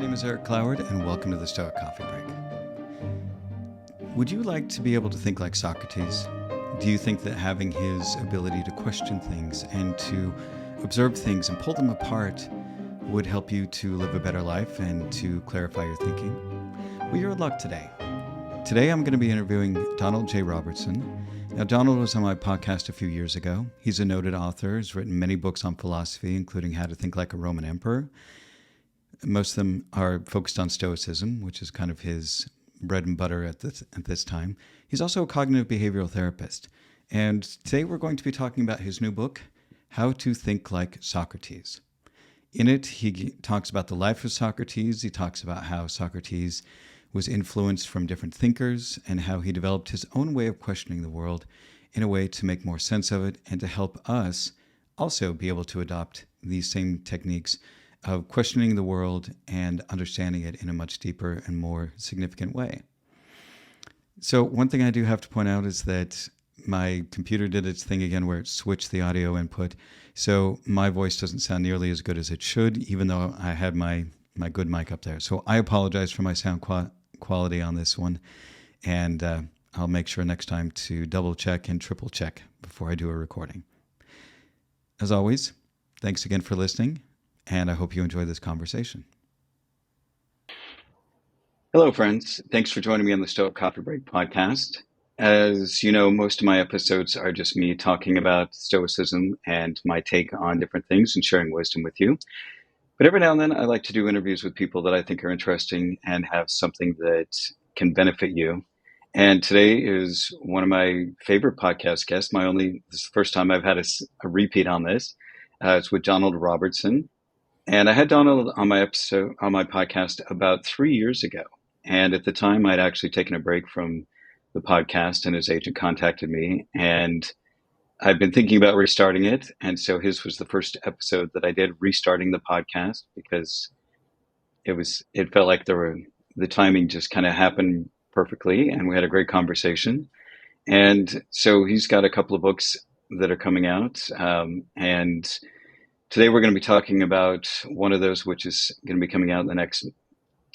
name is Eric Cloward, and welcome to the Stoic Coffee Break. Would you like to be able to think like Socrates? Do you think that having his ability to question things and to observe things and pull them apart would help you to live a better life and to clarify your thinking? Well, you're in luck today. Today I'm going to be interviewing Donald J. Robertson. Now, Donald was on my podcast a few years ago. He's a noted author. He's written many books on philosophy, including How to Think Like a Roman Emperor. Most of them are focused on Stoicism, which is kind of his bread and butter at this time. He's also a cognitive behavioral therapist. And today we're going to be talking about his new book, How to Think Like Socrates. In it, he talks about the life of Socrates. He talks about how Socrates was influenced from different thinkers and how he developed his own way of questioning the world in a way to make more sense of it and to help us also be able to adopt these same techniques of questioning the world and understanding it in a much deeper and more significant way. So one thing I do have to point out is that my computer did its thing again where it switched the audio input. So my voice doesn't sound nearly as good as it should, even though I had my good mic up there. So I apologize for my sound quality on this one. And I'll make sure next time to double check and triple check before I do a recording. As always, thanks again for listening. And I hope you enjoy this conversation. Hello, friends. Thanks for joining me on the Stoic Coffee Break podcast. As you know, most of my episodes are just me talking about Stoicism and my take on different things and sharing wisdom with you. But every now and then, I like to do interviews with people that I think are interesting and have something that can benefit you. And today is one of my favorite podcast guests. This is the first time I've had a repeat on this. It's with Donald Robertson. And I had Donald on my podcast about 3 years ago. And at the time, I'd actually taken a break from the podcast, and his agent contacted me. And I've been thinking about restarting it. And so his was the first episode that I did restarting the podcast because it felt like the timing just kind of happened perfectly. And we had a great conversation. And so he's got a couple of books that are coming out. And today we're going to be talking about one of those, which is going to be coming out in the next. Do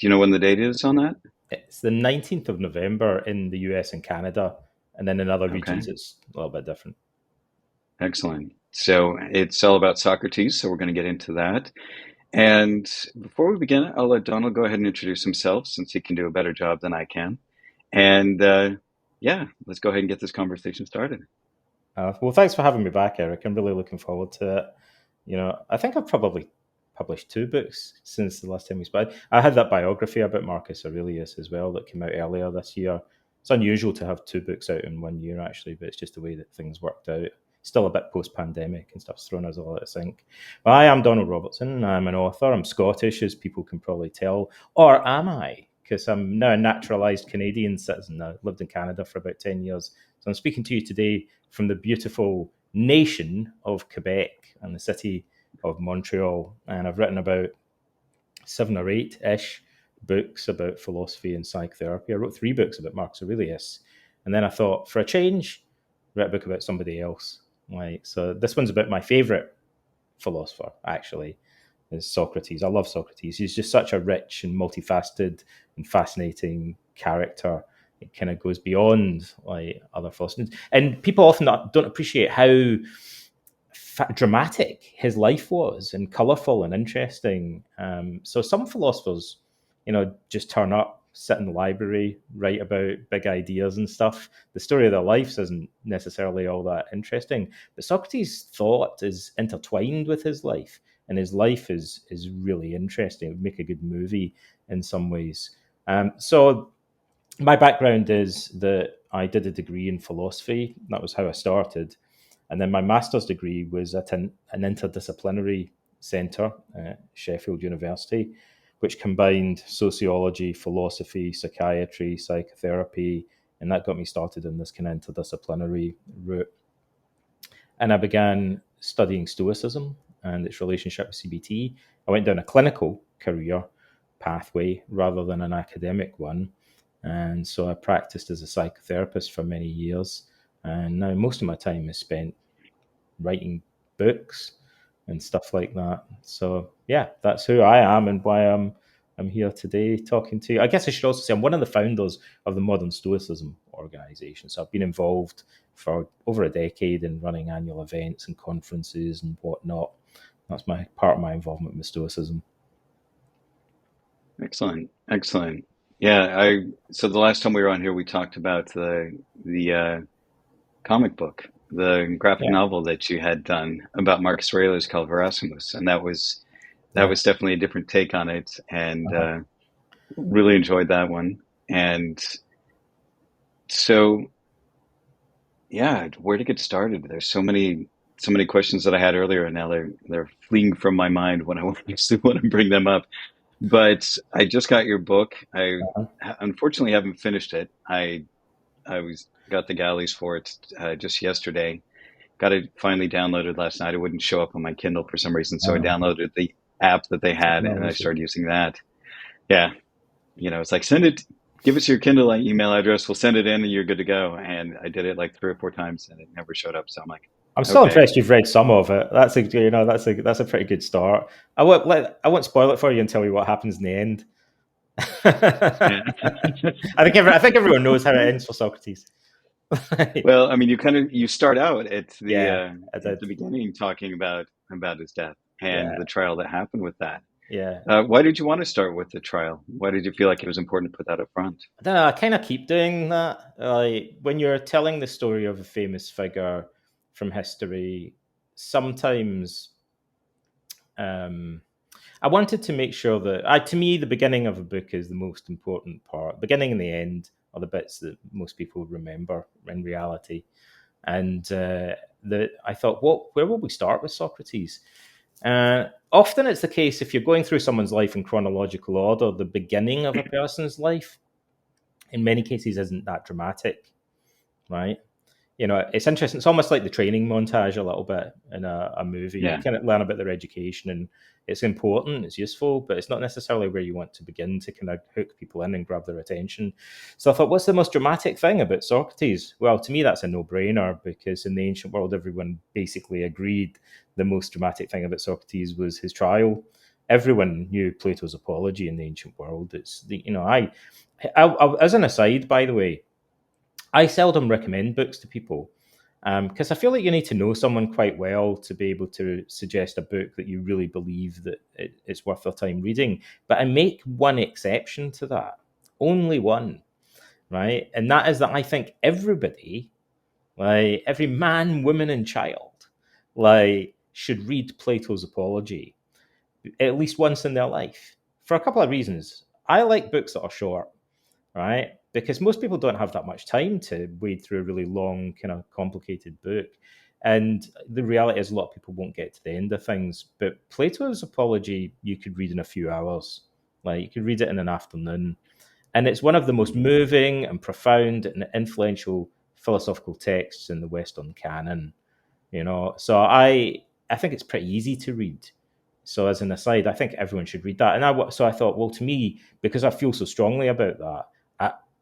you know when the date is on that? It's the 19th of November in the US and Canada, and then in other regions it's a little bit different. Excellent. So it's all about Socrates, so we're going to get into that. And before we begin, I'll let Donald go ahead and introduce himself since he can do a better job than I can. And let's go ahead and get this conversation started. Well, thanks for having me back, Eric. I'm really looking forward to it. You know, I think I've probably published 2 books since the last time we spoke. I had that biography about Marcus Aurelius as well that came out earlier this year. It's unusual to have 2 books out in 1 year, actually, but it's just the way that things worked out. Still a bit post-pandemic and stuff's thrown us all out of sync. But I am Donald Robertson. I'm an author. I'm Scottish, as people can probably tell. Or am I? Because I'm now a naturalised Canadian citizen. I've lived in Canada for about 10 years. So I'm speaking to you today from the beautiful nation of Quebec and the city of Montreal. And I've written about 7 or 8-ish books about philosophy and psychotherapy. I wrote 3 books about Marcus Aurelius. And then I thought, for a change, write a book about somebody else. So this one's about my favourite philosopher, actually, is Socrates. I love Socrates. He's just such a rich and multifaceted and fascinating character. It kind of goes beyond other philosophers. And people often don't appreciate how dramatic his life was and colourful and interesting. So some philosophers, just turn up, sit in the library, write about big ideas and stuff. The story of their lives isn't necessarily all that interesting. But Socrates' thought is intertwined with his life, and his life is really interesting. It would make a good movie in some ways. So my background is that I did a degree in philosophy. That was how I started. And then my master's degree was at an interdisciplinary centre at Sheffield University, which combined sociology, philosophy, psychiatry, psychotherapy, and that got me started in this kind of interdisciplinary route. And I began studying Stoicism and its relationship with CBT. I went down a clinical career pathway rather than an academic one. And so I practiced as a psychotherapist for many years. And now most of my time is spent writing books and stuff like that. So yeah, that's who I am and why I'm I'm here today talking to you. I guess I should also say I'm one of the founders of the Modern Stoicism organization. So I've been involved for over a decade in running annual events and conferences and whatnot. That's my part of my involvement with Stoicism. Excellent. Excellent. Yeah, so the last time we were on here, we talked about the comic book, the graphic Yeah, novel that you had done about Marcus Aurelius called Verasmus, and that yeah. was definitely a different take on it, and Uh-huh. really enjoyed that one. And so, yeah, where to get started? There's so many questions that I had earlier, and now they're fleeing from my mind when I actually want to bring them up. But I just got your book. Uh-huh. Unfortunately haven't finished it. I was got the galleys for it just yesterday. Got it finally downloaded last night. It wouldn't show up on my Kindle for some reason, so I Uh-huh. downloaded the app that they had and I Technology. started using that. Yeah, it's like send it, give us your Kindle email address. We'll send it in and you're good to go. And I did it like 3 or 4 times and it never showed up. So I'm like, I'm still okay, impressed you've read some of it. That's a pretty good start. I won't spoil it for you and tell you what happens in the end. yeah. I think everyone knows how it ends for Socrates. Well, I mean, you start out Yeah, I at did. the beginning talking about his death and Yeah, the trial that happened with that. yeah. Why did you want to start with the trial? Why did you feel like it was important to put that up front? I don't know. I kind of keep doing that. Like when you're telling the story of a famous figure from history, sometimes um, I wanted to make sure that, to me, the beginning of a book is the most important part. Beginning and the end are the bits that most people remember in reality. And I thought, where will we start with Socrates? Often it's the case if you're going through someone's life in chronological order, the beginning of a person's life, in many cases, isn't that dramatic, right? It's interesting. It's almost like the training montage a little bit in a movie. You Yeah. kind of learn about their education, and it's important, it's useful, but it's not necessarily where you want to begin to kind of hook people in and grab their attention. So I thought, what's the most dramatic thing about Socrates? Well, to me, that's a no-brainer because in the ancient world, everyone basically agreed the most dramatic thing about Socrates was his trial. Everyone knew Plato's Apology in the ancient world. It's the you know as an aside, by the way, I seldom recommend books to people because I feel like you need to know someone quite well to be able to suggest a book that you really believe that it's worth their time reading. But I make one exception to that, only one, right? And that is that I think everybody, like every man, woman, and child, should read Plato's Apology at least once in their life for a couple of reasons. I like books that are short, right? Because most people don't have that much time to wade through a really long, kind of complicated book. And the reality is, a lot of people won't get to the end of things. But Plato's Apology, you could read in a few hours. Like, you could read it in an afternoon. And it's one of the most moving and profound and influential philosophical texts in the Western canon. So I think it's pretty easy to read. So as an aside, I think everyone should read that. So I thought, well, to me, because I feel so strongly about that,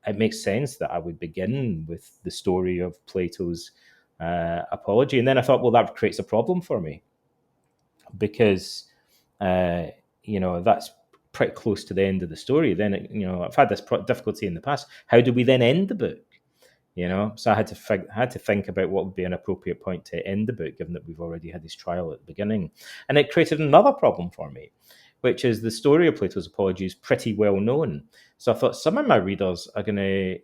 it makes sense that I would begin with the story of Plato's apology. And then I thought, well, that creates a problem for me because uh, that's pretty close to the end of the story. Then I've had this difficulty in the past. How do we then end the book? So I had to think about what would be an appropriate point to end the book, given that we've already had this trial at the beginning, and it created another problem for me, which is the story of Plato's Apology is pretty well known. So I thought some of my readers are going to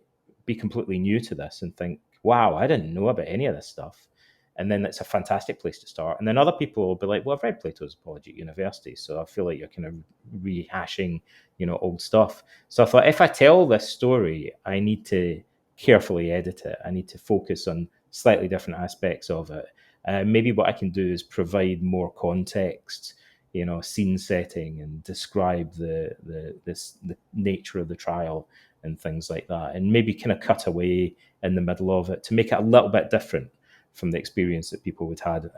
be completely new to this and think, "Wow, I didn't know about any of this stuff." And then it's a fantastic place to start. And then other people will be like, "Well, I've read Plato's Apology at university, so I feel like you're kind of rehashing, old stuff." So I thought, if I tell this story, I need to carefully edit it. I need to focus on slightly different aspects of it. Maybe what I can do is provide more context, scene setting, and describe the nature of the trial and things like that, and maybe kind of cut away in the middle of it to make it a little bit different from the experience that people would have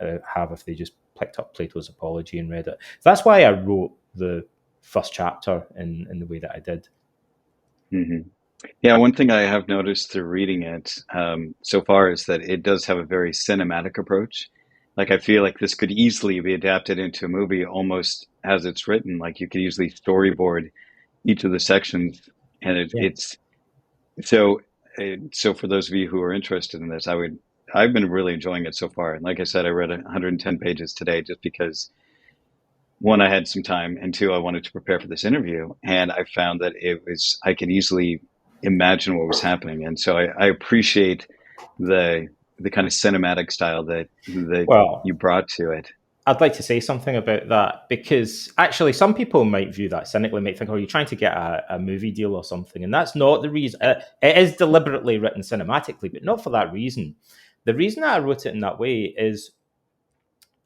if they just picked up Plato's Apology and read it. So that's why I wrote the first chapter in the way that I did. Hmm. Yeah, one thing I have noticed through reading it so far is that it does have a very cinematic approach. Like, I feel like this could easily be adapted into a movie almost as it's written. Like, you could easily storyboard, each of the sections, and Yeah. it's so. So for those of you who are interested in this, I've been really enjoying it so far. And like I said, I read 110 pages today just because one, I had some time, and two, I wanted to prepare for this interview. And I found that I could easily imagine what was happening. And so I appreciate the the kind of cinematic style that you Well, brought to it. I'd like to say something about that because actually, some people might view that cynically, might think, "Oh, you're trying to get a movie deal or something," and that's not the reason. It is deliberately written cinematically, but not for that reason. The reason that I wrote it in that way is,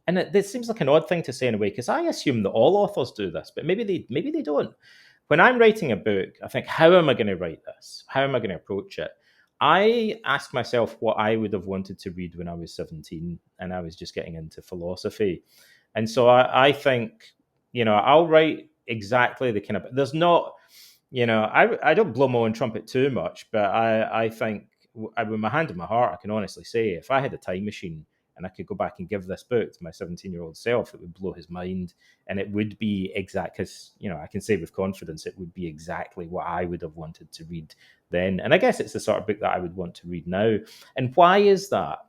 and this seems like an odd thing to say in a way, because I assume that all authors do this, but maybe they don't. When I'm writing a book, I think, how am I going to write this? How am I going to approach it? I ask myself what I would have wanted to read when I was 17 and I was just getting into philosophy. And so I think, I'll write exactly the kind of, there's not, I don't blow my own trumpet too much, but I think with my hand on my heart, I can honestly say if I had a time machine and I could go back and give this book to my 17-year-old self, it would blow his mind. And it would be exact, because, I can say with confidence, it would be exactly what I would have wanted to read then. And I guess it's the sort of book that I would want to read now. And why is that?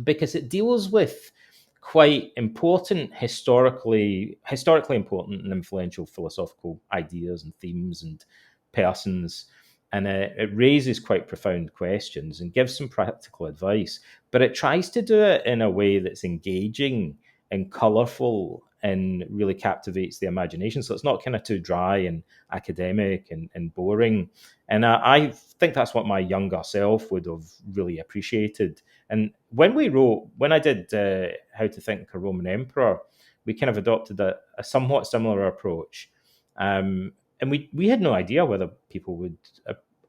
Because it deals with quite important historically important and influential philosophical ideas and themes and persons, and it raises quite profound questions and gives some practical advice, but it tries to do it in a way that's engaging and colorful and really captivates the imagination, so it's not kind of too dry and academic and boring. And I think that's what my younger self would have really appreciated. And when I did How to Think Like a Roman Emperor, we kind of adopted a somewhat similar approach. And we had no idea whether people would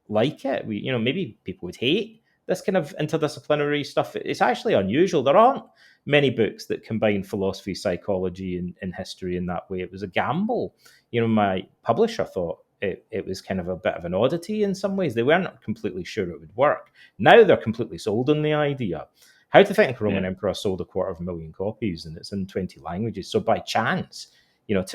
like it. Maybe people would hate this kind of interdisciplinary stuff. It's actually unusual. There aren't many books that combine philosophy, psychology, and history in that way. It was a gamble. My publisher thought it was kind of a bit of an oddity in some ways. They weren't completely sure it would work. Now they're completely sold on the idea. How to Think Roman Yeah. Emperor sold 250,000 copies, and it's in 20 languages. So by chance,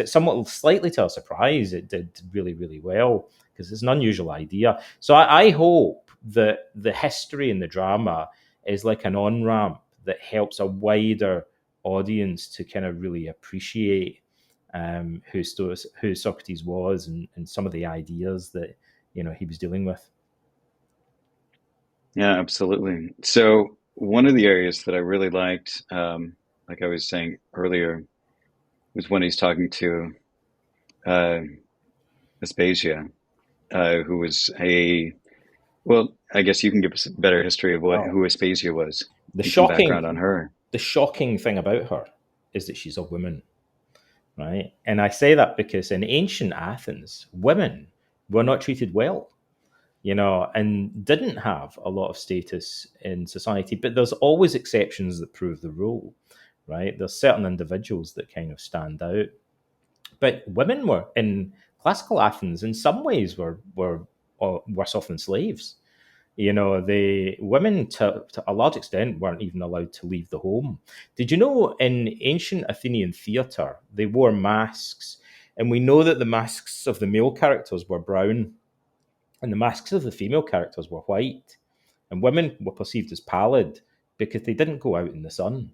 somewhat slightly to our surprise, it did really, really well because it's an unusual idea. So I hope that the history and the drama is like an on ramp that helps a wider audience to kind of really appreciate who Socrates was, and some of the ideas that he was dealing with. Yeah, absolutely. So one of the areas that I really liked, like I was saying earlier, was when he's talking to uh, Aspasia, who was well, I guess you can give us a better history of Well, who Aspasia was the and some background on shocking her. the shocking thing about her is that she's a woman, right? And I say that because in ancient Athens, women were not treated well, and didn't have a lot of status in society. But there's always exceptions that prove the rule, right? There's certain individuals that kind of stand out. But women were in classical Athens in some ways were worse off than slaves. The women to a large extent weren't even allowed to leave the home. Did you know in ancient Athenian theatre they wore masks, and we know that the masks of the male characters were brown and the masks of the female characters were white, and women were perceived as pallid because they didn't go out in the sun.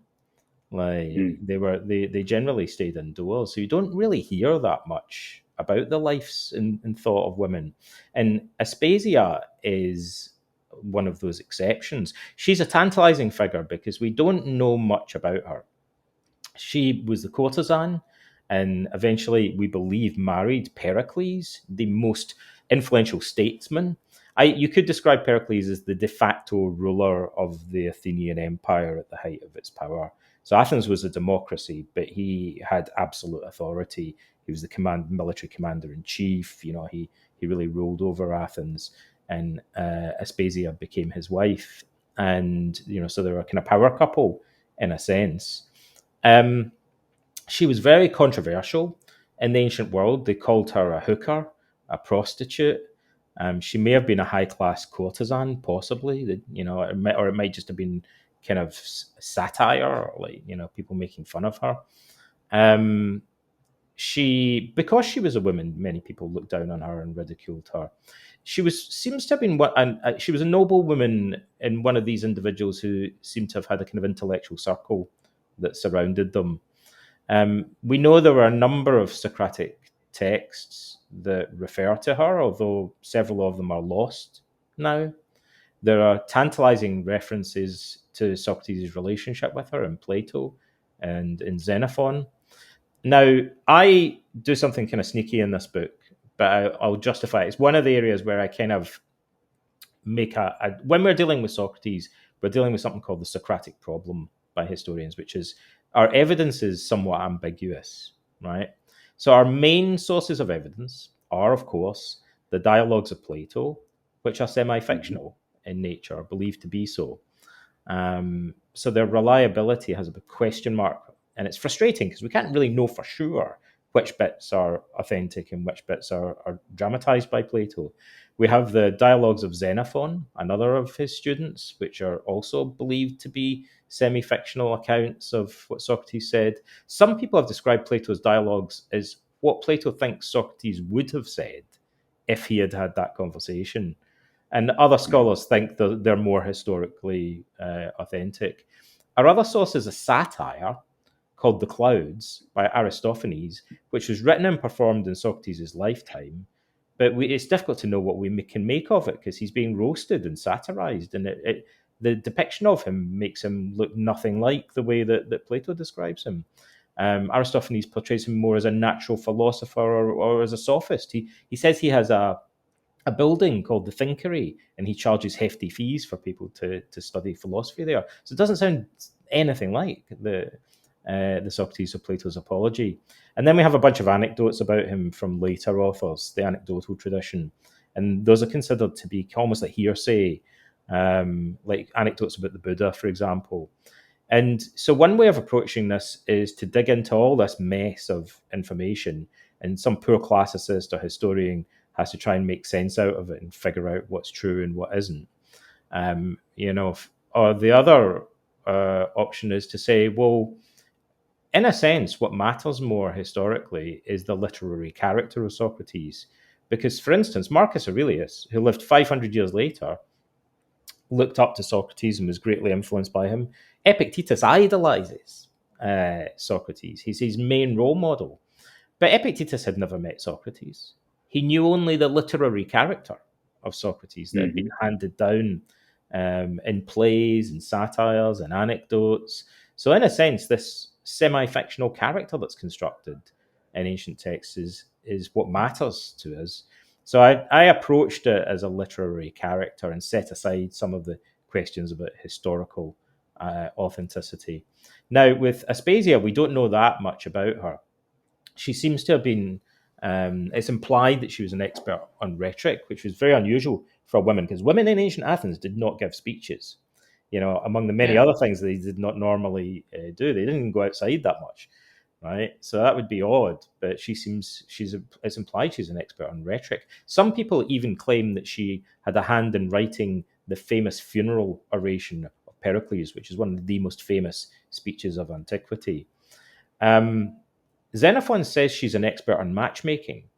Like Mm. they generally stayed indoors, so you don't really hear that much about the lives and thought of women. And Aspasia is one of those exceptions. She's a tantalizing figure because we don't know much about her. She was the courtesan and eventually, we believe, married Pericles, the most influential statesman. You could describe Pericles as the de facto ruler of the Athenian Empire at the height of its power. So Athens was a democracy, but he had absolute authority. He was the military commander in chief. He really ruled over Athens, and Aspasia became his wife, and so they were a kind of power couple in a sense. Um, she was very controversial in the ancient world. They called her a hooker, a prostitute. She may have been a high class courtesan, possibly. Or it might just have been kind of satire, or like people making fun of her. Um, because she was a woman, many people looked down on her and ridiculed her. Seems to have been she was a noble woman and one of these individuals who seemed to have had a kind of intellectual circle that surrounded them. We know there were a number of Socratic texts that refer to her, although several of them are lost now. There are tantalizing references to Socrates' relationship with her in Plato and in Xenophon. Now, I do something kind of sneaky in this book, but I'll justify it. It's one of the areas where I kind of make when we're dealing with Socrates, we're dealing with something called the Socratic Problem by historians, which is our evidence is somewhat ambiguous, right? So our main sources of evidence are, of course, the dialogues of Plato, which are semi-fictional in nature, believed to be so. So their reliability has a big question mark, and it's frustrating because we can't really know for sure which bits are authentic and which bits are dramatized by Plato. We have the dialogues of Xenophon, another of his students, which are also believed to be semi-fictional accounts of what Socrates said. Some people have described Plato's dialogues as what Plato thinks Socrates would have said if he had had that conversation. And other scholars think that they're more historically authentic. Our other source is a satire called The Clouds by Aristophanes, which was written and performed in Socrates' lifetime. But it's difficult to know what we can make of it because he's being roasted and satirized. And the depiction of him makes him look nothing like the way that Plato describes him. Aristophanes portrays him more as a natural philosopher or as a sophist. He says he has a building called the Thinkery, and he charges hefty fees for people to study philosophy there. So it doesn't sound anything like the Socrates of Plato's Apology. And then we have a bunch of anecdotes about him from later authors, the anecdotal tradition. And those are considered to be almost like hearsay, like anecdotes about the Buddha, for example. And so one way of approaching this is to dig into all this mess of information, and some poor classicist or historian has to try and make sense out of it and figure out what's true and what isn't. Or the other option is to say, well, in a sense, what matters more historically is the literary character of Socrates. Because, for instance, Marcus Aurelius, who lived 500 years later, looked up to Socrates and was greatly influenced by him. Epictetus idolizes Socrates. He's his main role model. But Epictetus had never met Socrates. He knew only the literary character of Socrates that had been handed down in plays and satires and anecdotes. So in a sense, this semi-fictional character that's constructed in ancient texts is what matters to us. So I approached it as a literary character and set aside some of the questions about historical authenticity. Now, with Aspasia, we don't know that much about her. She seems to have been, it's implied that she was an expert on rhetoric, which was very unusual for women, because women in ancient Athens did not give speeches. Among the many other things they did not normally do. They didn't go outside that much, right? So that would be odd, but it's implied she's an expert on rhetoric. Some people even claim that she had a hand in writing the famous funeral oration of Pericles, which is one of the most famous speeches of antiquity. Xenophon says she's an expert on matchmaking,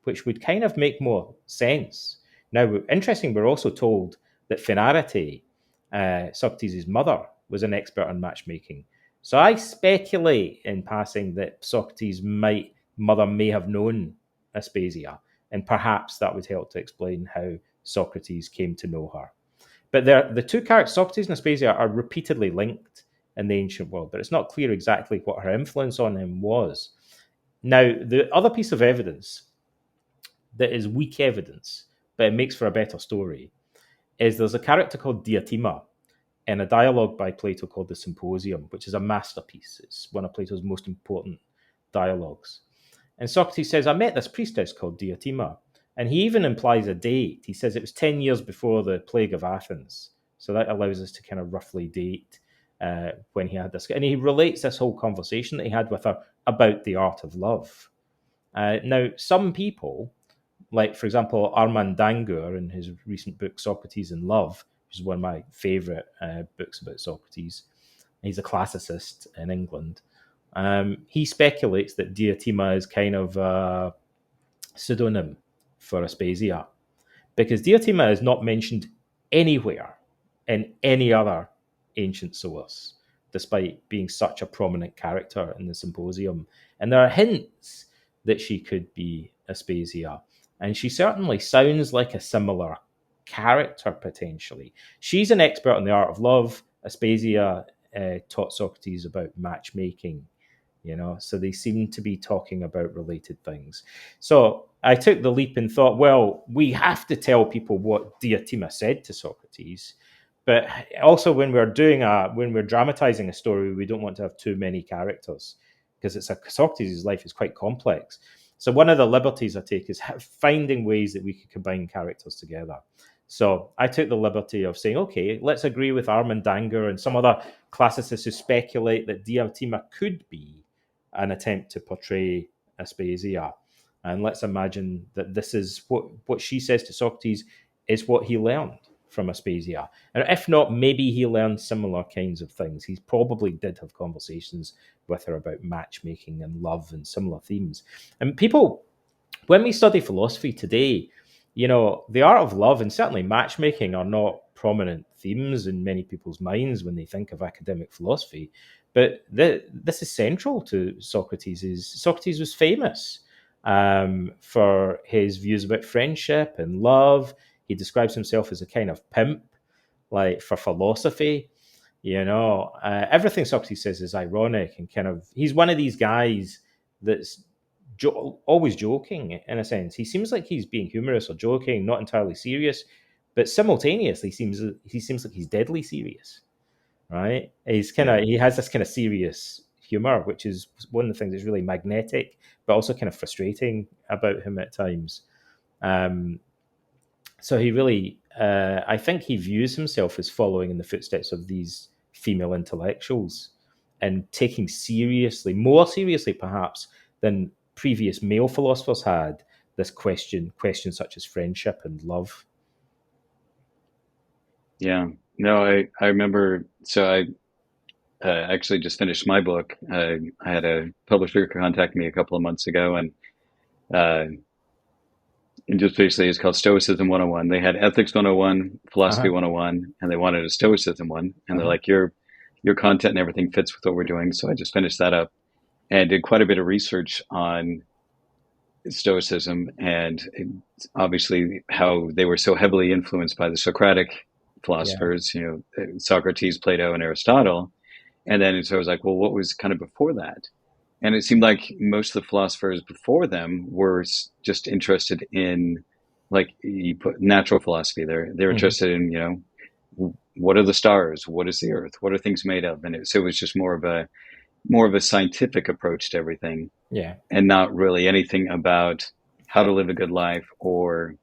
which would kind of make more sense. Now, interesting, we're also told that Finarete, Socrates' mother, was an expert on matchmaking. So I speculate in passing that Socrates' mother may have known Aspasia, and perhaps that would help to explain how Socrates came to know her. But the two characters, Socrates and Aspasia, are repeatedly linked in the ancient world, but it's not clear exactly what her influence on him was. Now, the other piece of evidence that is weak evidence, but it makes for a better story, is there's a character called Diotima in a dialogue by Plato called the Symposium, which is a masterpiece. It's one of Plato's most important dialogues. And Socrates says, I met this priestess called Diotima. And he even implies a date. He says it was 10 years before the plague of Athens. So that allows us to kind of roughly date when he had this. And he relates this whole conversation that he had with her about the art of love. Now, some people, like, for example, Armand Dangour in his recent book, Socrates in Love, which is one of my favourite books about Socrates. He's a classicist in England. He speculates that Diotima is kind of a pseudonym for Aspasia, because Diotima is not mentioned anywhere in any other ancient source, despite being such a prominent character in the symposium. And there are hints that she could be Aspasia, and she certainly sounds like a similar character potentially. She's an expert in the art of love. Aspasia taught Socrates about matchmaking, so they seem to be talking about related things. So I took the leap and thought, well, we have to tell people what Diotima said to Socrates, but also when we're dramatizing a story, we don't want to have too many characters, because Socrates' life is quite complex. So one of the liberties I take is finding ways that we could combine characters together. So I took the liberty of saying, okay, let's agree with Armand Danger and some other classicists who speculate that Diotima could be an attempt to portray Aspasia. And let's imagine that this is what she says to Socrates is what he learned from Aspasia. And if not, maybe he learned similar kinds of things. He probably did have conversations with her about matchmaking and love and similar themes. And people, when we study philosophy today, the art of love and certainly matchmaking are not prominent themes in many people's minds when they think of academic philosophy. But this is central to Socrates. Socrates was famous for his views about friendship and love. He describes himself as a kind of pimp, like for philosophy. Everything Socrates says is ironic and he's one of these guys that's always joking in a sense. He seems like he's being humorous or joking, not entirely serious, but simultaneously he seems like he's deadly serious, right? He has this kind of serious humor, which is one of the things that's really magnetic, but also kind of frustrating about him at times. So he really, I think he views himself as following in the footsteps of these female intellectuals and taking more seriously perhaps than previous male philosophers had, this questions such as friendship and love. Yeah. No, I remember. So I actually just finished my book. I had a publisher contact me a couple of months ago, and just basically it's called Stoicism 101. They had Ethics 101, Philosophy 101, and they wanted a Stoicism one. And they're like, your content and everything fits with what we're doing. So I just finished that up and did quite a bit of research on Stoicism and obviously how they were so heavily influenced by the Socratic philosophers, Socrates, Plato, and Aristotle. And then so I was like, well, what was kind of before that? And it seemed like most of the philosophers before them were just interested in, like you put natural philosophy there. They're interested in, what are the stars? What is the earth? What are things made of? And so it was just more of a scientific approach to everything. Yeah. And not really anything about how to live a good life or,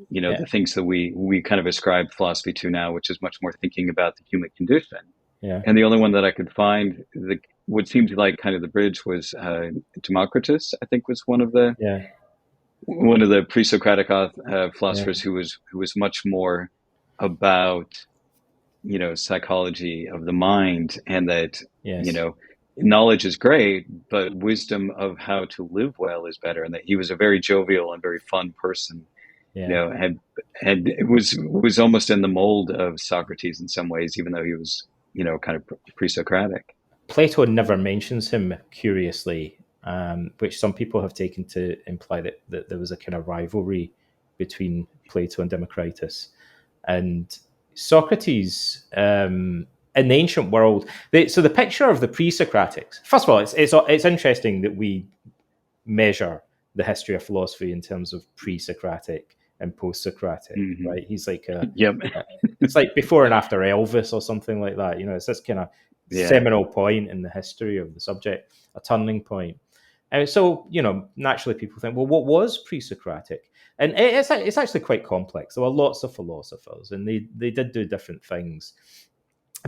the things that we kind of ascribe philosophy to now, which is much more thinking about the human condition. Yeah. And the only one that I could find what seemed like kind of the bridge was Democritus, I think was one of the pre-Socratic philosophers who was much more about, psychology of the mind, and that, knowledge is great, but wisdom of how to live well is better. And that he was a very jovial and very fun person, and it was almost in the mold of Socrates in some ways, even though he was, kind of pre-Socratic. Plato never mentions him, curiously, which some people have taken to imply that there was a kind of rivalry between Plato and Democritus. And Socrates, in the ancient world, so the picture of the pre-Socratics, first of all, it's interesting that we measure the history of philosophy in terms of pre-Socratic and post-Socratic, right? He's like it's like before and after Elvis or something like that. It's this kind of seminal point in the history of the subject, a turning point. And so, naturally people think, well, what was pre-Socratic? And it's actually quite complex. There were lots of philosophers, and they did do different things.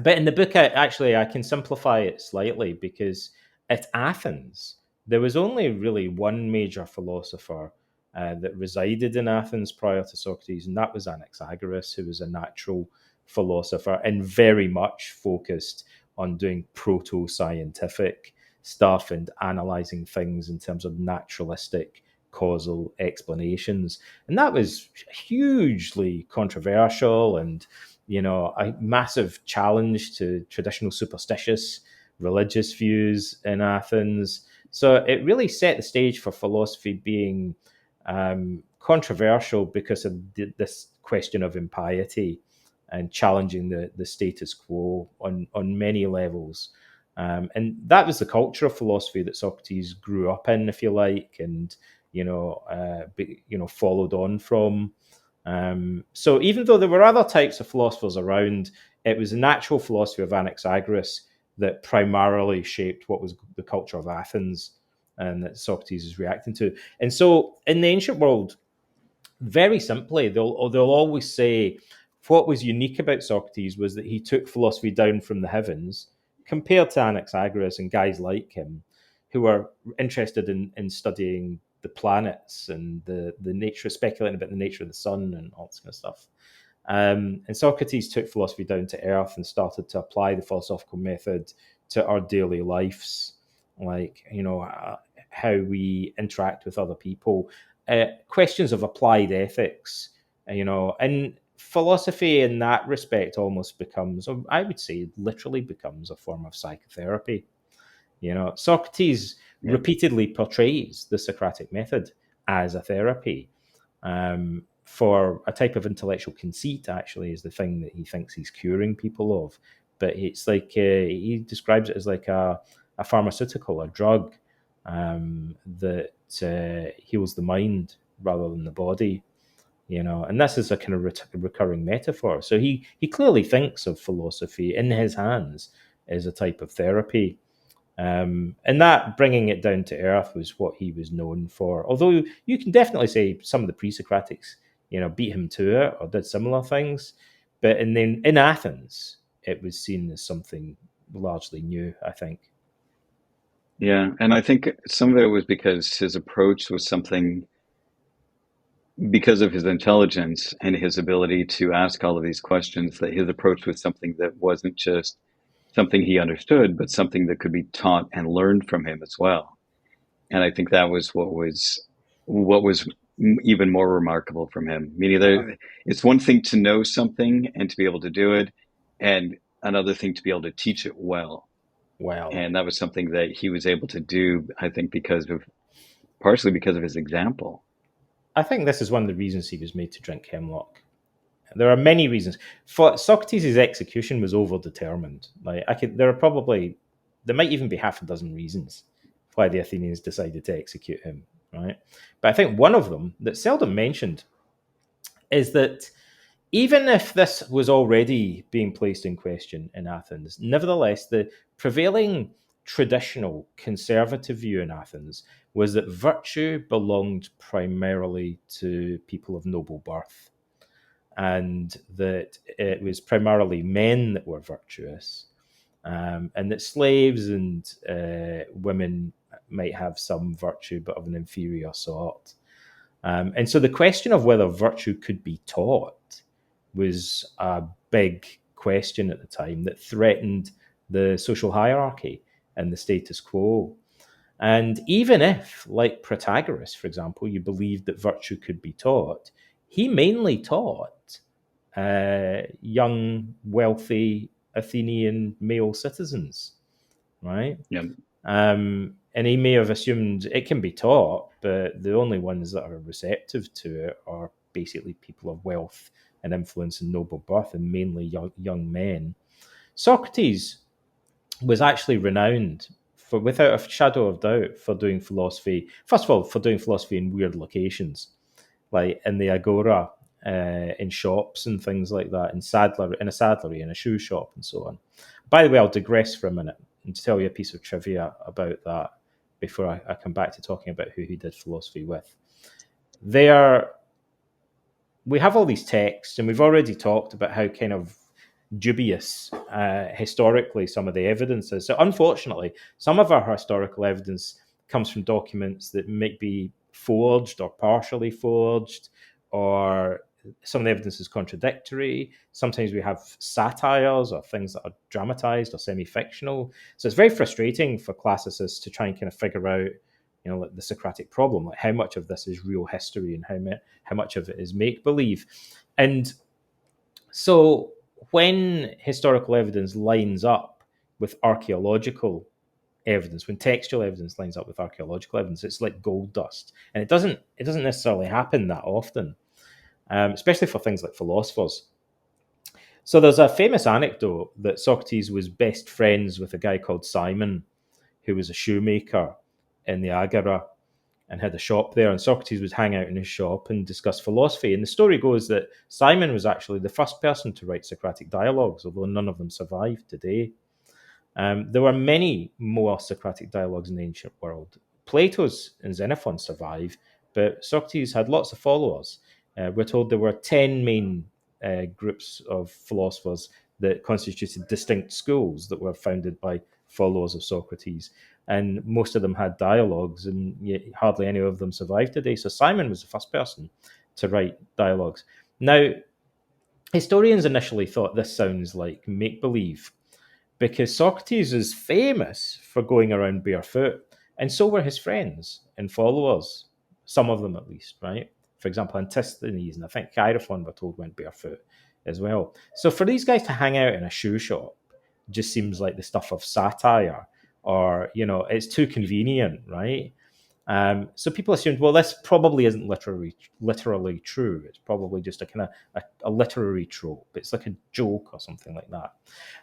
But in the book, I can simplify it slightly, because at Athens, there was only really one major philosopher that resided in Athens prior to Socrates, and that was Anaxagoras, who was a natural philosopher and very much focused on doing proto-scientific stuff and analysing things in terms of naturalistic causal explanations. And that was hugely controversial and, a massive challenge to traditional superstitious religious views in Athens. So it really set the stage for philosophy being controversial because of this question of impiety and challenging the status quo on many levels. And that was the culture of philosophy that Socrates grew up in, if you like, and followed on from. So even though there were other types of philosophers around, it was the natural philosophy of Anaxagoras that primarily shaped what was the culture of Athens and that Socrates is reacting to. And so in the ancient world, very simply, they'll always say what was unique about Socrates was that he took philosophy down from the heavens compared to Anaxagoras and guys like him who were interested in studying the planets and the nature, speculating about the nature of the sun and all this kind of stuff. And Socrates took philosophy down to earth and started to apply the philosophical method to our daily lives, like, how we interact with other people, questions of applied ethics, and philosophy in that respect almost becomes, I would say, literally becomes a form of psychotherapy. Socrates repeatedly portrays the Socratic method as a therapy. For a type of intellectual conceit, actually, is the thing that he thinks he's curing people of. But it's like he describes it as like a pharmaceutical, a drug that heals the mind rather than the body. And this is a kind of recurring metaphor. So he clearly thinks of philosophy in his hands as a type of therapy. And that bringing it down to earth was what he was known for. Although you can definitely say some of the pre-Socratics, beat him to it or did similar things. But in Athens, it was seen as something largely new, I think. Yeah, and I think some of it was because his approach was something, because of his intelligence and his ability to ask all of these questions, that his approach was something that wasn't just something he understood, but something that could be taught and learned from him as well. And I think that was what was even more remarkable from him. Meaning, it's one thing to know something and to be able to do it, and another thing to be able to teach it well. Wow. And that was something that he was able to do, I think, partially because of his example. I think this is one of the reasons he was made to drink hemlock. There are many reasons. For Socrates' execution was overdetermined. There might even be half a dozen reasons why the Athenians decided to execute him, right? But I think one of them that's seldom mentioned is that even if this was already being placed in question in Athens, nevertheless, the prevailing traditional conservative view in Athens was that virtue belonged primarily to people of noble birth, and that it was primarily men that were virtuous, and that slaves and women might have some virtue, but of an inferior sort. And so the question of whether virtue could be taught was a big question at the time that threatened the social hierarchy and the status quo. And even if, like Protagoras, for example, you believed that virtue could be taught, he mainly taught young, wealthy Athenian male citizens, right? Yeah. And he may have assumed it can be taught, but the only ones that are receptive to it are basically people of wealth and influence and noble birth, and mainly young men. Socrates was actually renowned for, without a shadow of doubt, for doing philosophy. First of all, for doing philosophy in weird locations, like in the agora, in shops and things like that, in a saddlery, in a shoe shop, and so on. By the way, I'll digress for a minute and tell you a piece of trivia about that before I come back to talking about who he did philosophy with. We have all these texts, and we've already talked about how kind of dubious historically some of the evidence is. So unfortunately, some of our historical evidence comes from documents that might be forged or partially forged, or some of the evidence is contradictory. Sometimes we have satires or things that are dramatized or semi-fictional. So it's very frustrating for classicists to try and kind of figure out, like the Socratic problem, like how much of this is real history and how much of it is make-believe. And so when historical evidence lines up with archaeological evidence, when textual evidence lines up with archaeological evidence, it's like gold dust. And it doesn't necessarily happen that often, especially for things like philosophers. So there's a famous anecdote that Socrates was best friends with a guy called Simon, who was a shoemaker in the Agora and had a shop there. And Socrates would hang out in his shop and discuss philosophy. And the story goes that Simon was actually the first person to write Socratic dialogues, although none of them survive today. There were many more Socratic dialogues in the ancient world. Plato's and Xenophon survive, but Socrates had lots of followers. We're told there were 10 main groups of philosophers that constituted distinct schools that were founded by followers of Socrates. And most of them had dialogues, and yet hardly any of them survive today. So Simon was the first person to write dialogues. Now, historians initially thought this sounds like make-believe, because Socrates is famous for going around barefoot, and so were his friends and followers, some of them at least, right? For example, Antisthenes, and I think Chaerephon, we're told, went barefoot as well. So for these guys to hang out in a shoe shop just seems like the stuff of satire, or, it's too convenient, right? So people assumed, well, this probably isn't literally true. It's probably just a kind of a literary trope. It's like a joke or something like that.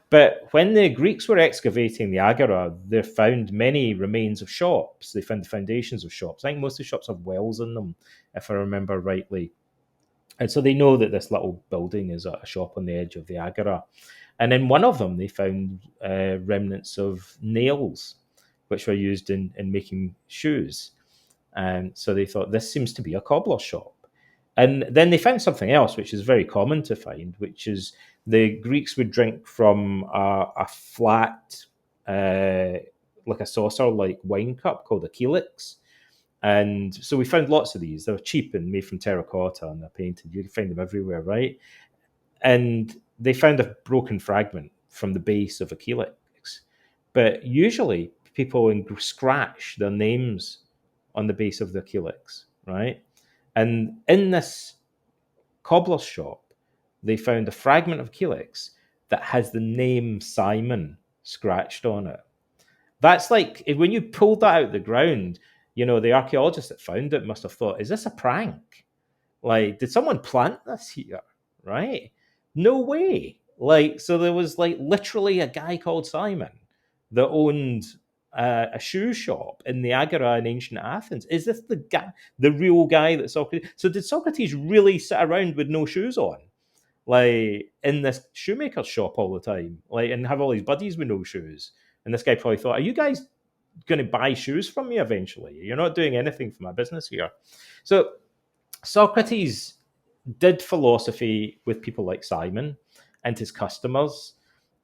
But when the Greeks were excavating the Agora, they found many remains of shops. They found the foundations of shops. I think most of the shops have wells in them, if I remember rightly. And so they know that this little building is a shop on the edge of the Agora. And in one of them, they found remnants of nails, which were used in making shoes. And so they thought, this seems to be a cobbler shop. And then they found something else, which is very common to find, which is the Greeks would drink from a flat, like a saucer-like wine cup called a calyx. And so we found lots of these. They're cheap and made from terracotta, and they're painted. You can find them everywhere, right? And they found a broken fragment from the base of a calyx. But usually people scratch their names on the base of the calyx, right? And in this cobbler's shop, they found a fragment of calyx that has the name Simon scratched on it. That's like, when you pulled that out of the ground, the archaeologists that found it must have thought, is this a prank? Like, did someone plant this here? Right? No way. So there was literally a guy called Simon that owned a shoe shop in the Agora in ancient Athens. Is this the guy, the real guy that Socrates? So did Socrates really sit around with no shoes on, in this shoemaker's shop all the time, and have all his buddies with no shoes? And this guy probably thought, are you guys going to buy shoes from me eventually? You're not doing anything for my business here. So Socrates did philosophy with people like Simon and his customers,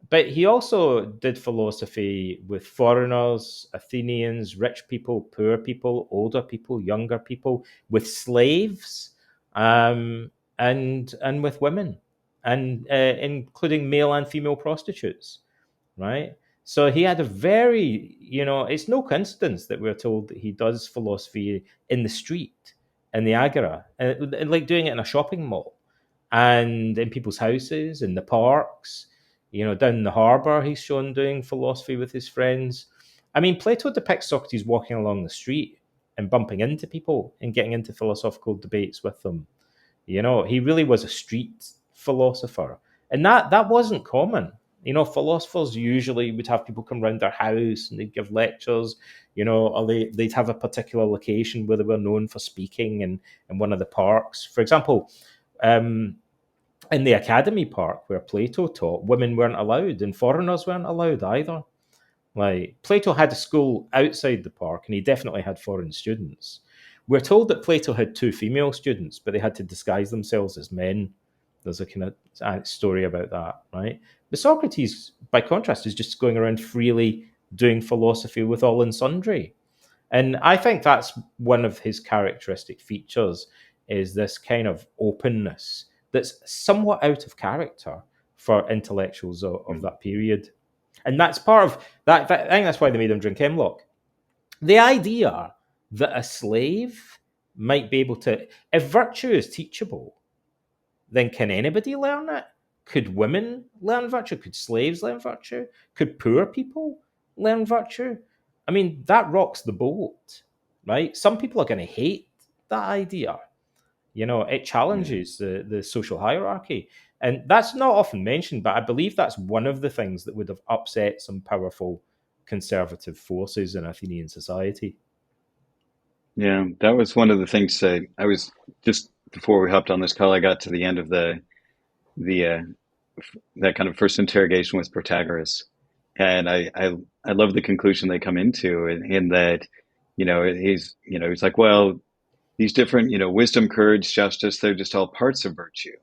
but he also did philosophy with foreigners, Athenians, rich people, poor people, older people, younger people, with slaves, and with women, and including male and female prostitutes, right? So he had a very, it's no coincidence that we're told that he does philosophy in the street, in the Agora, and like doing it in a shopping mall, and in people's houses, in the parks, down in the harbour, he's shown doing philosophy with his friends. I mean, Plato depicts Socrates walking along the street and bumping into people and getting into philosophical debates with them. He really was a street philosopher. And that wasn't common. Philosophers usually would have people come round their house and they'd give lectures, or they'd have a particular location where they were known for speaking in one of the parks. For example, in the Academy Park where Plato taught, women weren't allowed and foreigners weren't allowed either. Plato had a school outside the park, and he definitely had foreign students. We're told that Plato had 2 female students, but they had to disguise themselves as men. There's a kind of story about that, right? But Socrates, by contrast, is just going around freely doing philosophy with all and sundry. And I think that's one of his characteristic features, is this kind of openness that's somewhat out of character for intellectuals of that period. And that's part of that. I think that's why they made him drink hemlock. The idea that a slave might be able to, if virtue is teachable, then can anybody learn it? Could women learn virtue? Could slaves learn virtue? Could poor people learn virtue? I mean, that rocks the boat, right? Some people are going to hate that idea. It challenges the social hierarchy. And that's not often mentioned, but I believe that's one of the things that would have upset some powerful conservative forces in Athenian society. Yeah, that was one of the things I was just before we hopped on this call, I got to the end of the that kind of first interrogation with Protagoras, and I love the conclusion they come into in that, he's like, well, these different, wisdom, courage, justice, they're just all parts of virtue.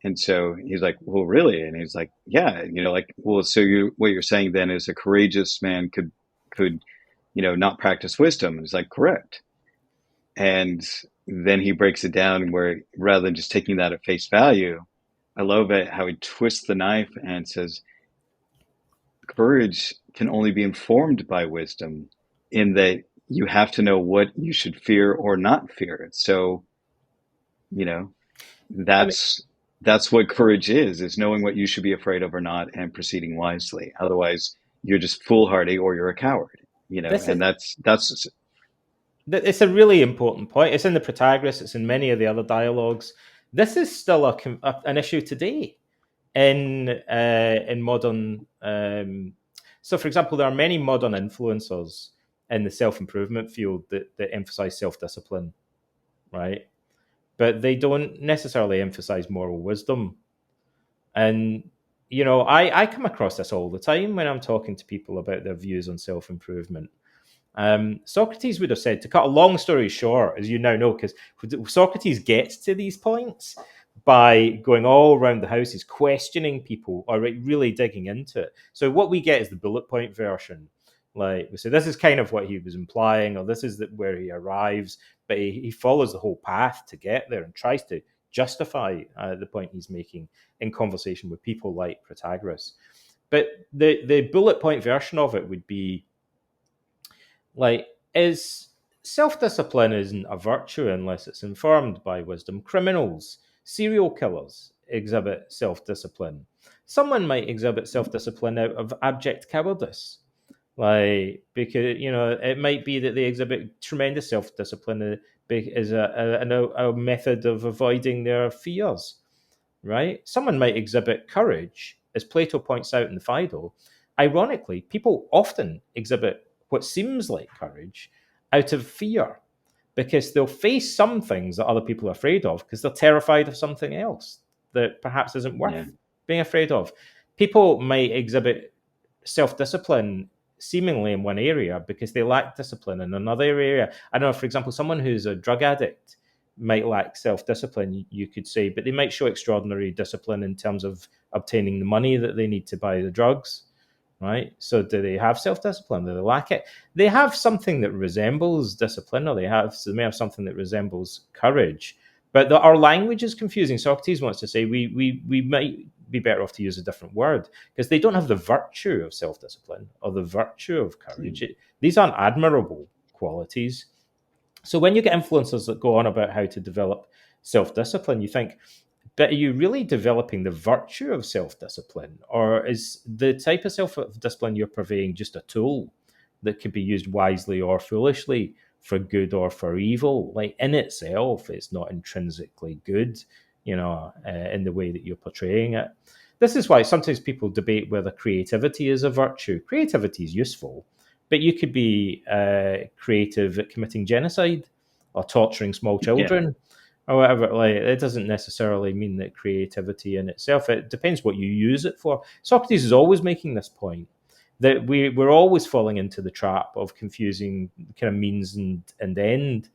And so he's like, well, really? And he's like, yeah, like, well, so what you're saying then is a courageous man could, not practice wisdom. And he's like, correct. And then he breaks it down where rather than just taking that at face value, I love it how he twists the knife and says, courage can only be informed by wisdom, in that you have to know what you should fear or not fear. So, you know, I mean, that's what courage is knowing what you should be afraid of or not and proceeding wisely. Otherwise, you're just foolhardy or you're a coward, this and is that's it's a really important point. It's in the Protagoras. It's in many of the other dialogues. This is still an issue today in modern. So, for example, there are many modern influencers in the self-improvement field that emphasize self-discipline, right? But they don't necessarily emphasize moral wisdom. And I come across this all the time when I'm talking to people about their views on self-improvement. Socrates would have said, to cut a long story short, as you now know, because Socrates gets to these points by going all around the houses, questioning people, or really digging into it. So what we get is the bullet point version. Like we say, this is kind of what he was implying, or this is where he arrives, but he follows the whole path to get there and tries to justify the point he's making in conversation with people like Protagoras. But the bullet point version of it would be, like, is self-discipline isn't a virtue unless it's informed by wisdom. Criminals, serial killers exhibit self-discipline. Someone might exhibit self-discipline out of abject cowardice, like, because it might be that they exhibit tremendous self-discipline as a method of avoiding their fears, right? Someone might exhibit courage, as Plato points out in the Phaedo. Ironically, people often exhibit what seems like courage out of fear, because they'll face some things that other people are afraid of because they're terrified of something else that perhaps isn't worth being afraid of. People might exhibit self-discipline seemingly in one area because they lack discipline in another area. I know, for example, someone who's a drug addict might lack self-discipline, you could say, but they might show extraordinary discipline in terms of obtaining the money that they need to buy the drugs, right? So do they have self-discipline? Do they lack it? They have something that resembles discipline, or they may have something that resembles courage. But our language is confusing. Socrates wants to say we might be better off to use a different word, because they don't have the virtue of self-discipline or the virtue of courage. These aren't admirable qualities. So when you get influencers that go on about how to develop self-discipline, you think, but are you really developing the virtue of self-discipline? Or is the type of self-discipline you're purveying just a tool that could be used wisely or foolishly, for good or for evil? Like, in itself, it's not intrinsically good, in the way that you're portraying it. This is why sometimes people debate whether creativity is a virtue. Creativity is useful, but you could be creative at committing genocide or torturing small children. Or whatever. Like, it doesn't necessarily mean that creativity in itself. It depends what you use it for. Socrates is always making this point, that we're always falling into the trap of confusing kind of means and end,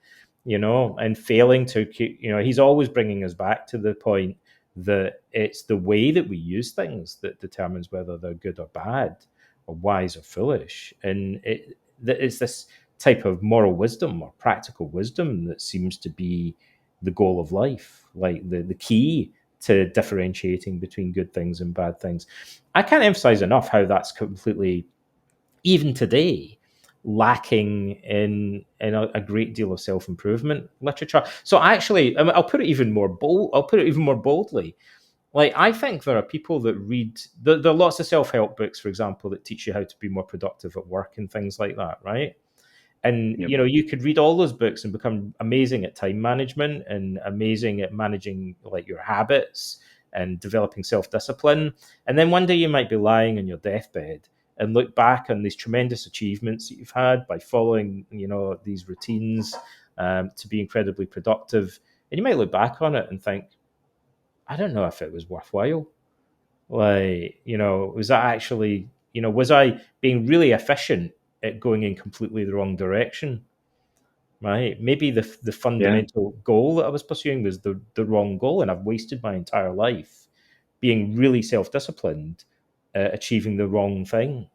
and failing to keep, he's always bringing us back to the point that it's the way that we use things that determines whether they're good or bad, or wise or foolish. And it's this type of moral wisdom or practical wisdom that seems to be the goal of life, like the key to differentiating between good things and bad things. I can't emphasize enough how that's completely, even today, lacking in a great deal of self-improvement literature. So actually, I mean, I'll put it even more boldly. Like, I think there are people that read, there are lots of self-help books, for example, that teach you how to be more productive at work and things like that, right? And Yep. you could read all those books and become amazing at time management and amazing at managing like your habits and developing self-discipline. And then one day you might be lying on your deathbed and look back on these tremendous achievements that you've had by following these routines, to be incredibly productive. And you might look back on it and think, I don't know if it was worthwhile. Like, was that actually, was I being really efficient at going in completely the wrong direction? Right? Maybe the Yeah. fundamental goal that I was pursuing was the wrong goal, and I've wasted my entire life being really self-disciplined, achieving the wrong thing.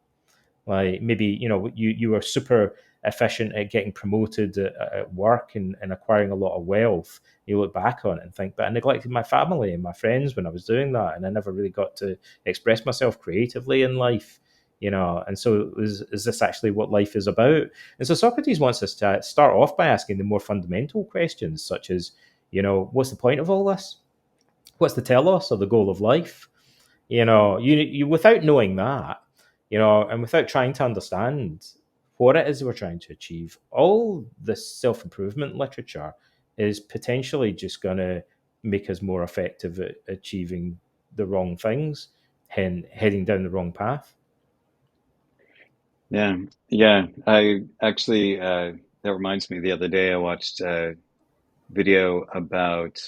Like, maybe you were super efficient at getting promoted at work and acquiring a lot of wealth. You look back on it and think, but I neglected my family and my friends when I was doing that, and I never really got to express myself creatively in life. And so is this actually what life is about? And so Socrates wants us to start off by asking the more fundamental questions, such as, what's the point of all this? What's the telos or the goal of life? You without knowing that, and without trying to understand what it is we're trying to achieve, all this self-improvement literature is potentially just going to make us more effective at achieving the wrong things and heading down the wrong path. Yeah. Yeah. I actually, that reminds me, the other day I watched a video about,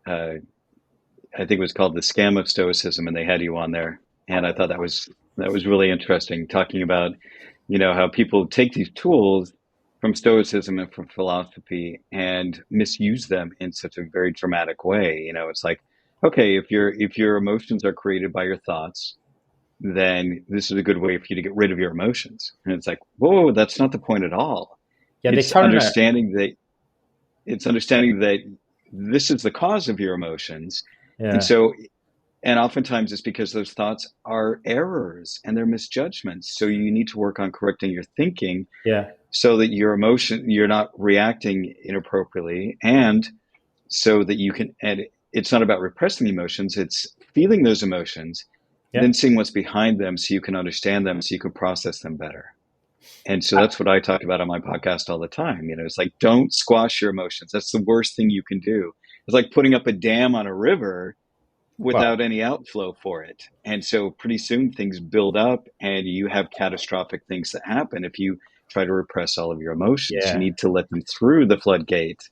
uh, I think it was called The Scam of Stoicism, and they had you on there. And I thought that was really interesting, talking about, how people take these tools from Stoicism and from philosophy and misuse them in such a very dramatic way. It's like, okay, if your emotions are created by your thoughts, then this is a good way for you to get rid of your emotions. And it's like, whoa, that's not the point at all. Yeah, they It's turn it. understanding that it's understanding that this is the cause of your emotions. And Yeah, so, and oftentimes it's because those thoughts are errors and they're misjudgments. So you need to work on correcting your thinking yeah, so that you're not reacting inappropriately, and so that you can, and it's not about repressing emotions, it's feeling those emotions, yeah. then seeing what's behind them so you can understand them, so you can process them better. And so that's what I talk about on my podcast all the time. It's like, don't squash your emotions. That's the worst thing you can do. It's like putting up a dam on a river Well, without any outflow for it. And so pretty soon things build up and you have catastrophic things that happen if you try to repress all of your emotions. You yeah. need to let them through the floodgate.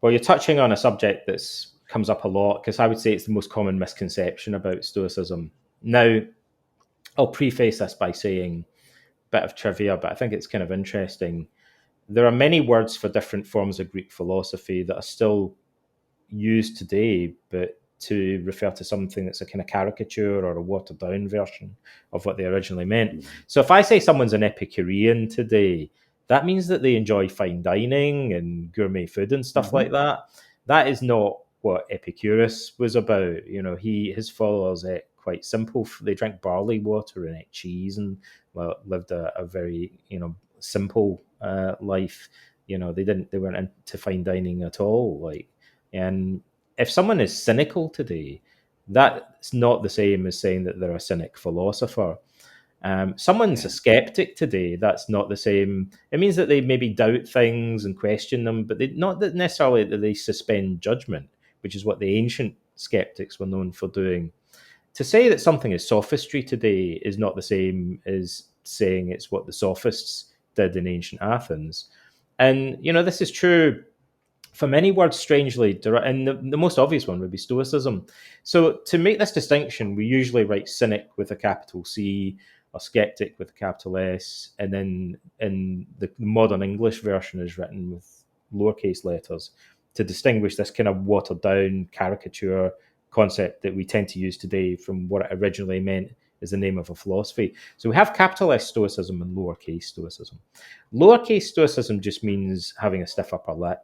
Well, you're touching on a subject that's comes up a lot, because I would say it's the most common misconception about Stoicism. Now, I'll preface this by saying a bit of trivia, but I think it's kind of interesting. There are many words for different forms of Greek philosophy that are still used today, but to refer to something that's a kind of caricature or a watered down version of what they originally meant. So if I say someone's an Epicurean today, that means that they enjoy fine dining and gourmet food and stuff Mm-hmm. like that. That is not what Epicurus was about. His followers ate quite simple. They drank barley water and ate cheese and, well, lived a very simple life. They weren't into fine dining at all. And if someone is cynical today, that's not the same as saying that they're a cynic philosopher. Someone's Yeah. a skeptic today, that's not the same. It means that they maybe doubt things and question them, but not that necessarily that they suspend judgment, which is what the ancient skeptics were known for doing. To say that something is sophistry today is not the same as saying it's what the sophists did in ancient Athens. And, this is true for many words, strangely, and the most obvious one would be Stoicism. So to make this distinction, we usually write cynic with a capital C or skeptic with a capital S, and then in the modern English version is written with lowercase letters to distinguish this kind of watered down caricature concept that we tend to use today from what it originally meant as the name of a philosophy. So we have capital S Stoicism and lowercase Stoicism. Lowercase Stoicism just means having a stiff upper lip,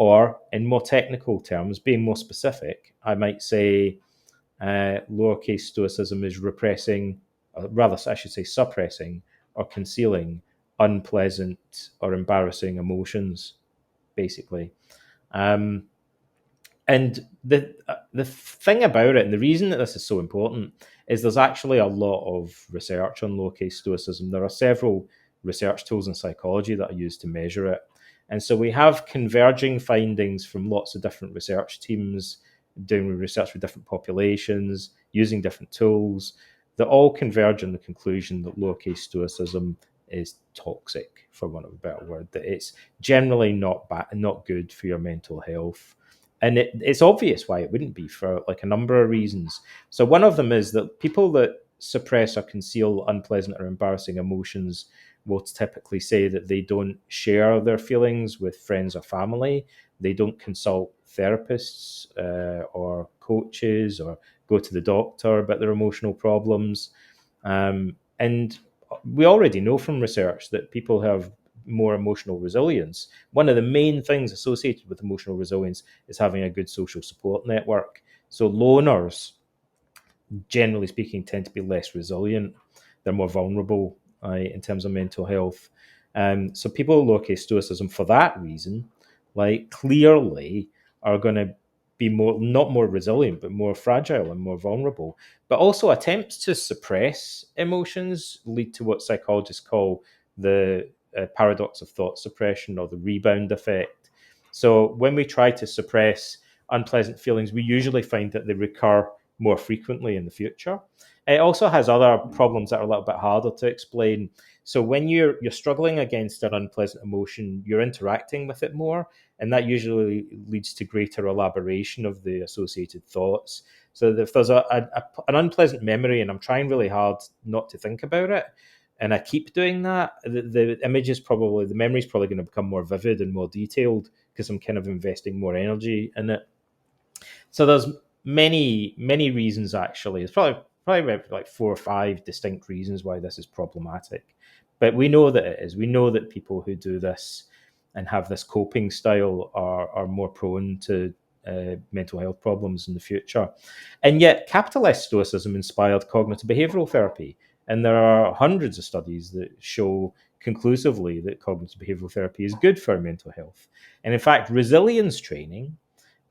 Or in more technical terms, being more specific, I might say lowercase stoicism is repressing, or rather, I should say suppressing or concealing unpleasant or embarrassing emotions, basically. Um, and the thing about it, and the reason that this is so important, is there's actually a lot of research on lowercase stoicism. There are several research tools in psychology that are used to measure it. And so we have converging findings from lots of different research teams doing research with different populations, using different tools, that all converge in the conclusion that lowercase stoicism is toxic, for want of a better word, that it's generally not not good for your mental health. And it's obvious why it wouldn't be, for like a number of reasons. So one of them is that people that suppress or conceal unpleasant or embarrassing emotions will typically say that they don't share their feelings with friends or family. They don't consult therapists or coaches, or go to the doctor about their emotional problems. And we already know from research that people have more emotional resilience. One of the main things associated with emotional resilience is having a good social support network. So loners, generally speaking, tend to be less resilient. They're more vulnerable in terms of mental health. So people with lowercase stoicism, for that reason, like clearly are going to be not more resilient, but more fragile and more vulnerable. But also attempts to suppress emotions lead to what psychologists call the paradox of thought suppression, or the rebound effect. So when we try to suppress unpleasant feelings, we usually find that they recur more frequently in the future. It also has other problems that are a little bit harder to explain. So when you're struggling against an unpleasant emotion, you're interacting with it more, and that usually leads to greater elaboration of the associated thoughts. So if there's an unpleasant memory and I'm trying really hard not to think about it, and I keep doing that, the memory is probably going to become more vivid and more detailed, because I'm kind of investing more energy in it. So there's many reasons, actually. It's probably like 4 or 5 distinct reasons why this is problematic. But we know that it is. We know that people who do this and have this coping style are more prone to mental health problems in the future. And yet, capitalist Stoicism inspired cognitive behavioral therapy. And there are hundreds of studies that show conclusively that cognitive behavioral therapy is good for mental health. And in fact, resilience training,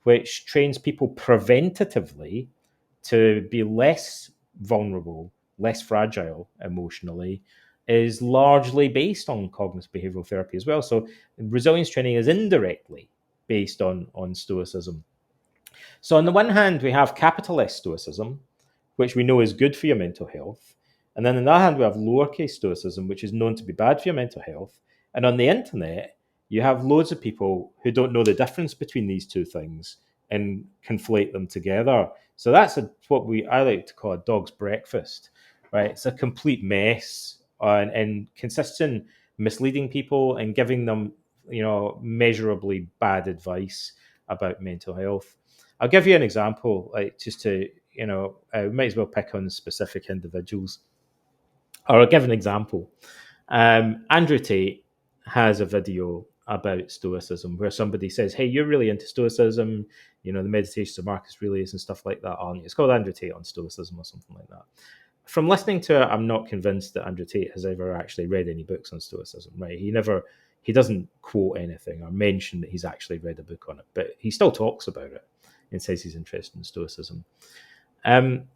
which trains people preventatively to be less vulnerable, less fragile emotionally, is largely based on cognitive behavioral therapy as well. So resilience training is indirectly based on Stoicism. So on the one hand, we have capitalist Stoicism, which we know is good for your mental health. And then on the other hand, we have lowercase Stoicism, which is known to be bad for your mental health. And on the internet, you have loads of people who don't know the difference between these two things and conflate them together. So that's what I like to call a dog's breakfast, right? It's a complete mess, and consists in misleading people and giving them, measurably bad advice about mental health. I'll give you an example, like just to, we might as well pick on specific individuals. Or I'll give an example. Andrew Tate has a video about Stoicism where somebody says, "Hey, you're really into Stoicism. The Meditations of Marcus Aurelius and stuff like that, aren't you?" It's called Andrew Tate on Stoicism or something like that. From listening to it, I'm not convinced that Andrew Tate has ever actually read any books on Stoicism, right? He doesn't quote anything or mention that he's actually read a book on it, but he still talks about it and says he's interested in Stoicism.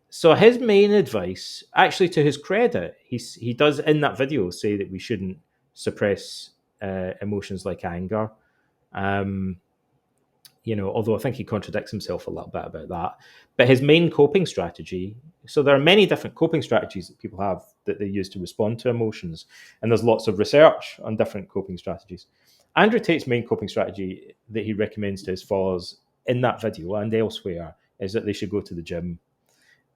So his main advice, actually, to his credit, he does in that video say that we shouldn't suppress emotions like anger. Although I think he contradicts himself a little bit about that. But his main coping strategy, so there are many different coping strategies that people have that they use to respond to emotions, and there's lots of research on different coping strategies. Andrew Tate's main coping strategy that he recommends to his followers in that video and elsewhere is that they should go to the gym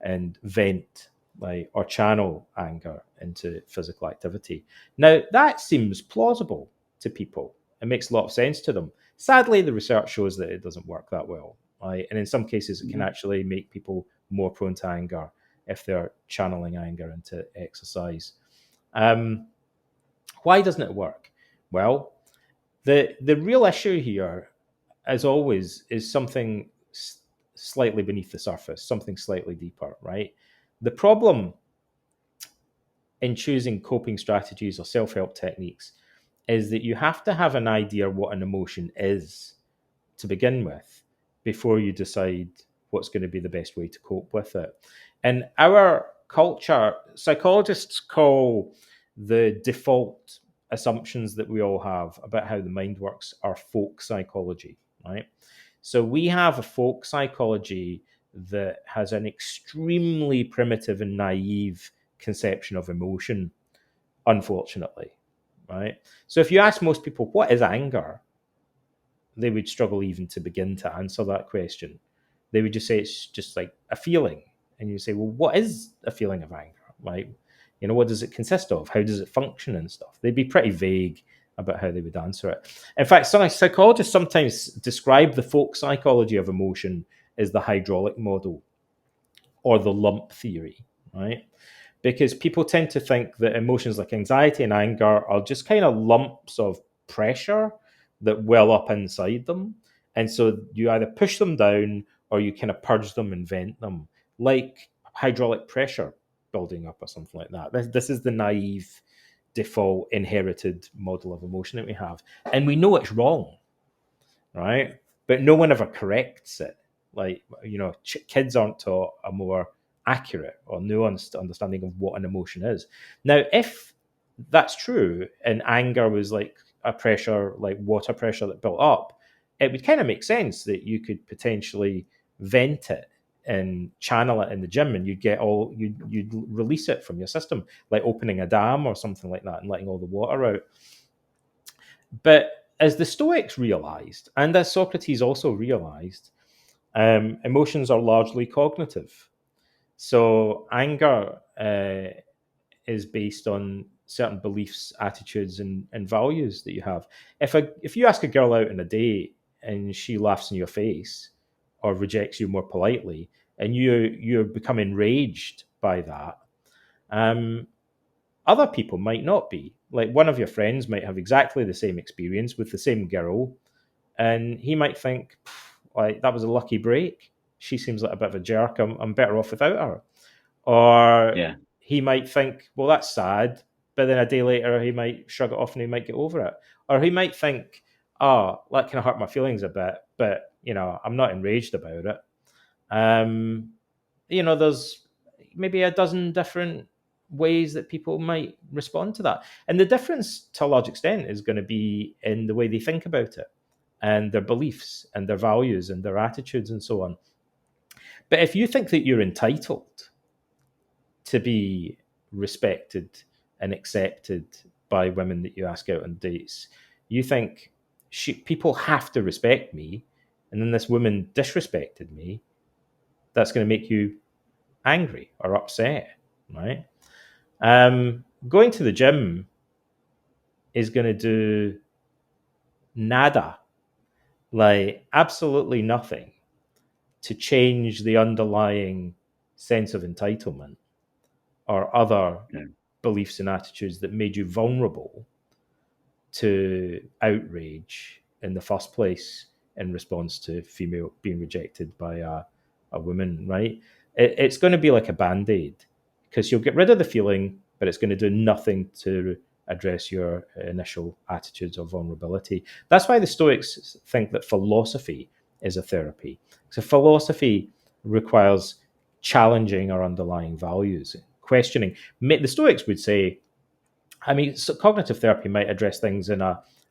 and vent, or channel anger into physical activity. Now, that seems plausible to people. It makes a lot of sense to them. Sadly, the research shows that it doesn't work that well. Right? And in some cases, it can actually make people more prone to anger if they're channeling anger into exercise. Why doesn't it work? Well, the real issue here as always, is something slightly beneath the surface, something slightly deeper, right? The problem in choosing coping strategies or self-help techniques is that you have to have an idea what an emotion is to begin with before you decide what's going to be the best way to cope with it. In our culture, psychologists call the default assumptions that we all have about how the mind works our folk psychology, right? So we have a folk psychology that has an extremely primitive and naive conception of emotion, unfortunately, right? So if you ask most people, what is anger? They would struggle even to begin to answer that question. They would just say it's just like a feeling. And you say, well, what is a feeling of anger? Like, what does it consist of? How does it function and stuff? They'd be pretty vague about how they would answer it. In fact, some psychologists sometimes describe the folk psychology of emotion as the hydraulic model or the lump theory, right? Because people tend to think that emotions like anxiety and anger are just kind of lumps of pressure that well up inside them. And so you either push them down or you kind of purge them and vent them, like hydraulic pressure building up or something like that. This is the naive, default, inherited model of emotion that we have. And we know it's wrong, right? But no one ever corrects it. Like, kids aren't taught a more accurate or nuanced understanding of what an emotion is. Now, if that's true and anger was like a pressure, like water pressure that built up, it would kind of make sense that you could potentially vent it and channel it in the gym, and you'd release it from your system, like opening a dam or something like that and letting all the water out. But as the Stoics realized, and as Socrates also realized, emotions are largely cognitive. So anger is based on certain beliefs, attitudes, and values that you have. If you ask a girl out on a date and she laughs in your face or rejects you more politely, and you become enraged by that, other people might not be. Like, one of your friends might have exactly the same experience with the same girl, and he might think, like, that was a lucky break. She seems like a bit of a jerk. I'm better off without her. Or Yeah. he might think, well, that's sad. But then a day later, he might shrug it off and he might get over it. Or he might think, oh, that kind of hurt my feelings a bit, but, I'm not enraged about it. There's maybe a dozen different ways that people might respond to that. And the difference, to a large extent, is going to be in the way they think about it and their beliefs and their values and their attitudes and so on. But if you think that you're entitled to be respected and accepted by women that you ask out on dates, you think people have to respect me, and then this woman disrespected me, that's going to make you angry or upset, right? Going to the gym is going to do nada, like absolutely nothing, to change the underlying sense of entitlement or other beliefs and attitudes that made you vulnerable to outrage in the first place in response to female being rejected by a woman, right? It's going to be like a band-aid, because you'll get rid of the feeling, but it's going to do nothing to address your initial attitudes of vulnerability. That's why the Stoics think that philosophy is a therapy. So philosophy requires challenging our underlying values, questioning. The Stoics would say, so cognitive therapy might address things in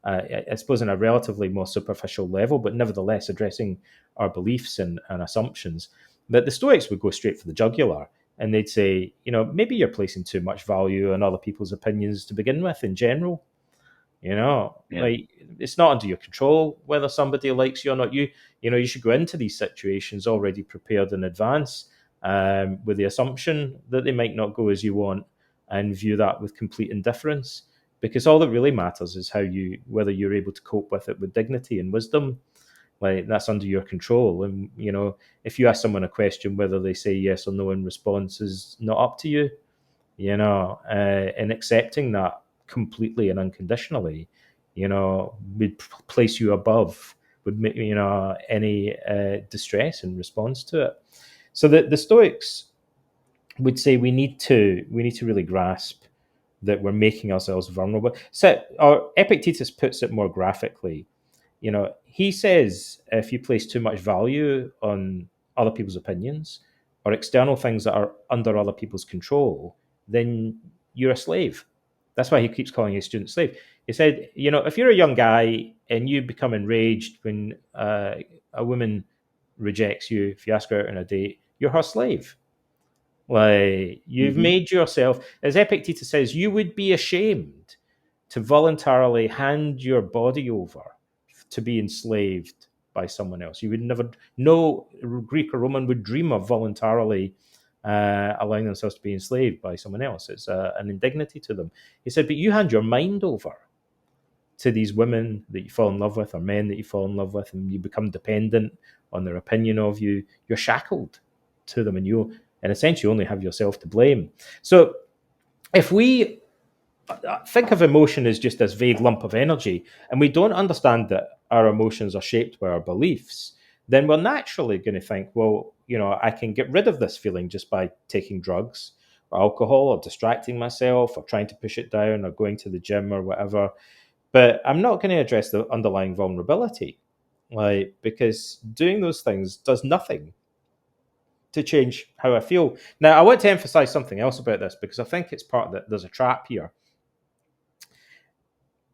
I suppose, in a relatively more superficial level, but nevertheless addressing our beliefs and assumptions. But the Stoics would go straight for the jugular, and they'd say, maybe you're placing too much value on other people's opinions to begin with in general. Like, it's not under your control whether somebody likes you or not. You should go into these situations already prepared in advance, with the assumption that they might not go as you want, and view that with complete indifference, because all that really matters is whether you're able to cope with it with dignity and wisdom. Like, that's under your control. And if you ask someone a question, whether they say yes or no in response is not up to you. And accepting that completely and unconditionally, would place you above, would make, any distress in response to it. So the Stoics would say we need to really grasp that we're making ourselves vulnerable. So, or Epictetus puts it more graphically. He says if you place too much value on other people's opinions or external things that are under other people's control, then you're a slave. That's why he keeps calling his student slave. He said, if you're a young guy and you become enraged when a woman rejects you, if you ask her out on a date, you're her slave. Like, you've made yourself, as Epictetus says, you would be ashamed to voluntarily hand your body over to be enslaved by someone else. You would never, no Greek or Roman would dream of voluntarily allowing themselves to be enslaved by someone else. It's an indignity to them. He said, but you hand your mind over to these women that you fall in love with or men that you fall in love with, and you become dependent on their opinion of you. You're shackled to them, and you, in a sense, you only have yourself to blame. So if we think of emotion as just this vague lump of energy, and we don't understand that our emotions are shaped by our beliefs, then we're naturally going to think, well, I can get rid of this feeling just by taking drugs or alcohol or distracting myself or trying to push it down or going to the gym or whatever. But I'm not going to address the underlying vulnerability, because doing those things does nothing to change how I feel. Now, I want to emphasize something else about this, because I think it's part that there's a trap here.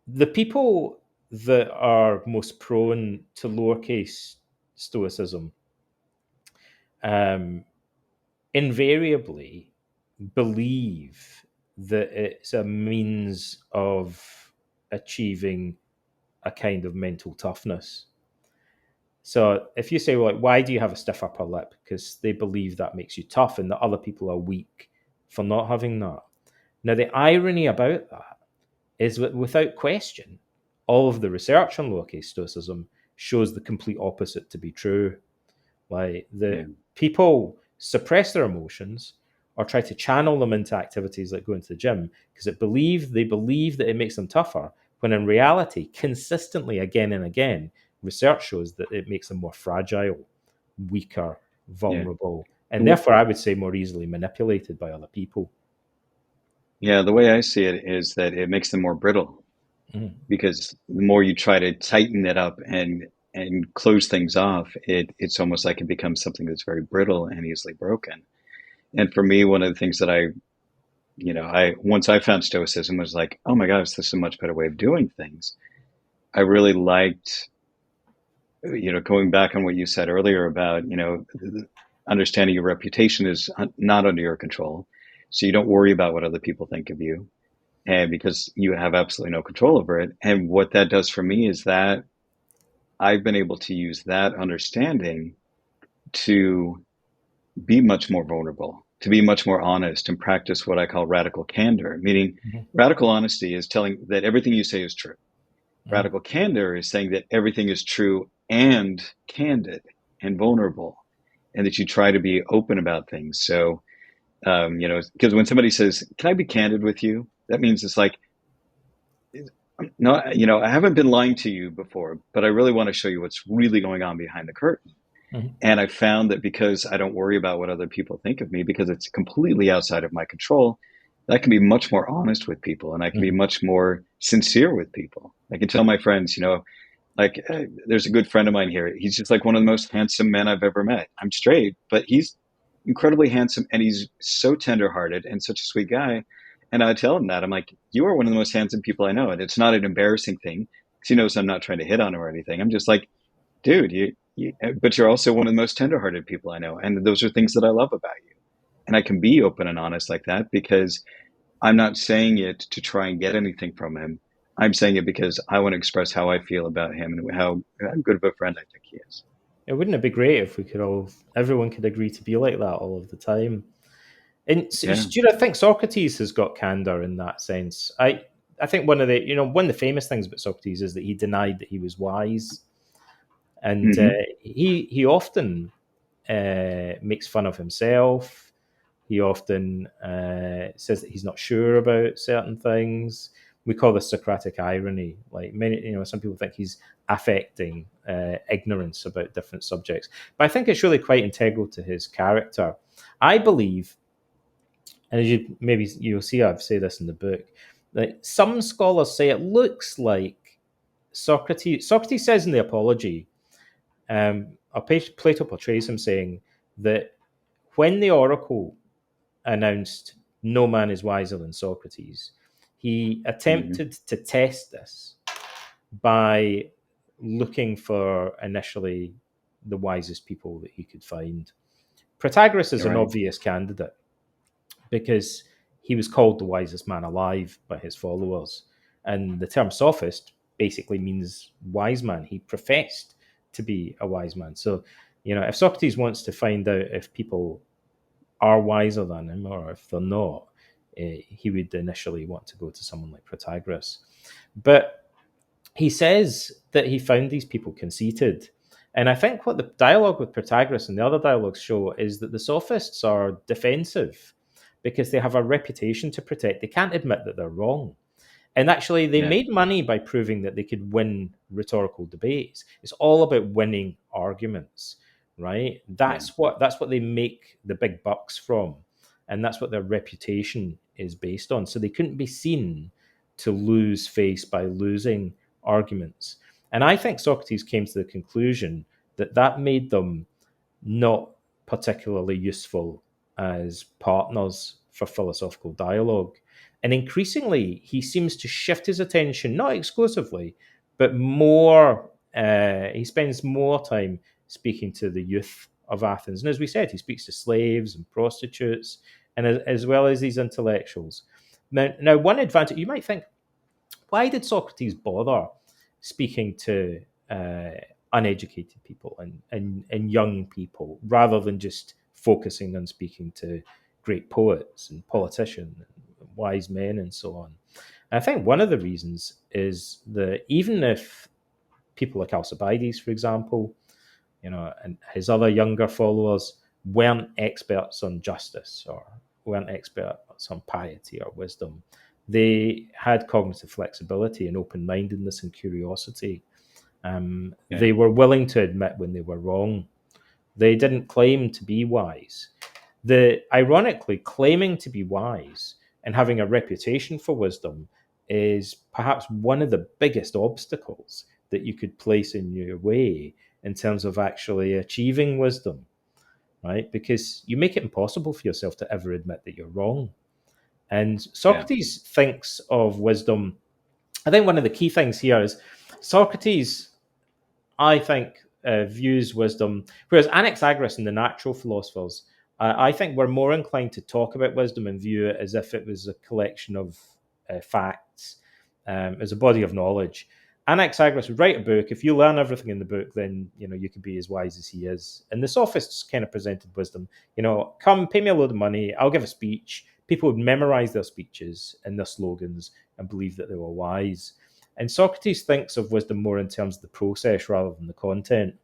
The people that are most prone to lowercase stoicism invariably believe that it's a means of achieving a kind of mental toughness. So if you say, well, why do you have a stiff upper lip? Because they believe that makes you tough and that other people are weak for not having that. Now, the irony about that is that without question, all of the research on lowercase stoicism shows the complete opposite to be true. People suppress their emotions or try to channel them into activities like going to the gym because they believe that it makes them tougher, when in reality, consistently again and again, research shows that it makes them more fragile, weaker, vulnerable, and therefore I would say more easily manipulated by other people. Yeah, the way I see it is that it makes them more brittle, because the more you try to tighten it up and close things off, it's almost like it becomes something that's very brittle and easily broken. And for me, one of the things that once I found Stoicism, was like, oh my gosh, this is a much better way of doing things. I really liked, going back on what you said earlier about, understanding your reputation is not under your control. So you don't worry about what other people think of you, and because you have absolutely no control over it. And what that does for me is that I've been able to use that understanding to be much more vulnerable, to be much more honest, and practice what I call radical candor, meaning radical honesty is telling that everything you say is true. Radical candor is saying that everything is true and candid and vulnerable, and that you try to be open about things. So, because when somebody says, can I be candid with you? That means it's like, no, I haven't been lying to you before, but I really want to show you what's really going on behind the curtain. And I found that because I don't worry about what other people think of me, because it's completely outside of my control, I can be much more honest with people, and I can be much more sincere with people. I can tell my friends, there's a good friend of mine here. He's just like one of the most handsome men I've ever met. I'm straight, but he's incredibly handsome, and he's so tenderhearted and such a sweet guy. And I tell him that. I'm like, you are one of the most handsome people I know. And it's not an embarrassing thing, because he knows I'm not trying to hit on him or anything. I'm just like, dude, but you're also one of the most tenderhearted people I know. And those are things that I love about you. And I can be open and honest like that, because I'm not saying it to try and get anything from him. I'm saying it because I want to express how I feel about him and how good of a friend I think he is. Wouldn't it be great if everyone could agree to be like that all of the time? And Stuart, I think Socrates has got candor in that sense. I think one of the famous things about Socrates is that he denied that he was wise, and he often makes fun of himself. He often says that he's not sure about certain things. we call this Socratic irony. Like many, some people think he's affecting ignorance about different subjects, but I think it's really quite integral to his character. I believe, and as you'll see, I've said this in the book, that some scholars say it looks like Socrates. Socrates says in the Apology, Plato portrays him saying that when the oracle announced no man is wiser than Socrates, he attempted to test this by looking for initially the wisest people that he could find. Protagoras is an obvious candidate because he was called the wisest man alive by his followers. And the term sophist basically means wise man. He professed to be a wise man. So, if Socrates wants to find out if people are wiser than him or if they're not, he would initially want to go to someone like Protagoras. But he says that he found these people conceited. And I think what the dialogue with Protagoras and the other dialogues show is that the sophists are defensive because they have a reputation to protect. They can't admit that they're wrong. And actually, they made money by proving that they could win rhetorical debates. It's all about winning arguments, right? That's what they make the big bucks from, and that's what their reputation is based on. So they couldn't be seen to lose face by losing arguments. And I think Socrates came to the conclusion that that made them not particularly useful as partners for philosophical dialogue. And increasingly, he seems to shift his attention, not exclusively, but more, he spends more time speaking to the youth of Athens. And as we said, he speaks to slaves and prostitutes, and as well as these intellectuals. Now, one advantage, you might think, why did Socrates bother speaking to uneducated people and young people rather than just focusing on speaking to great poets and politicians and wise men and so on? And I think one of the reasons is that even if people like Alcibiades, for example, and his other younger followers weren't experts on justice or weren't experts on piety or wisdom, they had cognitive flexibility and open-mindedness and curiosity. They were willing to admit when they were wrong. They didn't claim to be wise. Ironically, claiming to be wise and having a reputation for wisdom is perhaps one of the biggest obstacles that you could place in your way in terms of actually achieving wisdom, right? Because you make it impossible for yourself to ever admit that you're wrong. And Socrates thinks of wisdom. I think one of the key things here is Socrates, I think, views wisdom, whereas Anaxagoras and the natural philosophers, I think, were more inclined to talk about wisdom and view it as if it was a collection of facts, as a body of knowledge. Anaxagoras would write a book. If you learn everything in the book, then you could be as wise as he is. And the sophists kind of presented wisdom. Come, pay me a load of money. I'll give a speech. People would memorize their speeches and their slogans and believe that they were wise. And Socrates thinks of wisdom more in terms of the process rather than the content.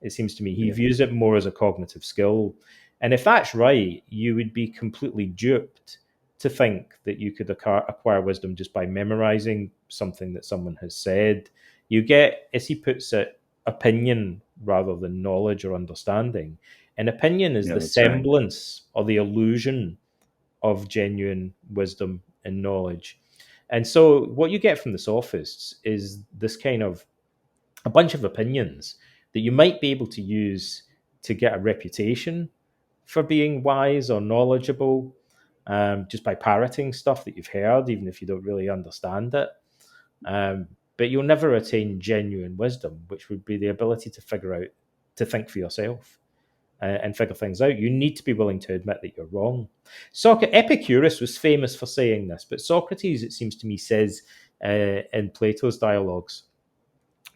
It seems to me he views it more as a cognitive skill. And if that's right, you would be completely duped to think that you could acquire wisdom just by memorizing something that someone has said. You get, as he puts it, opinion rather than knowledge or understanding. And opinion is the semblance or the illusion of genuine wisdom and knowledge. And so what you get from the sophists is this kind of a bunch of opinions that you might be able to use to get a reputation for being wise or knowledgeable, just by parroting stuff that you've heard, even if you don't really understand it. But you'll never attain genuine wisdom, which would be the ability to think for yourself and figure things out. You need to be willing to admit that you're wrong. Epicurus was famous for saying this, but Socrates, it seems to me, says in Plato's dialogues,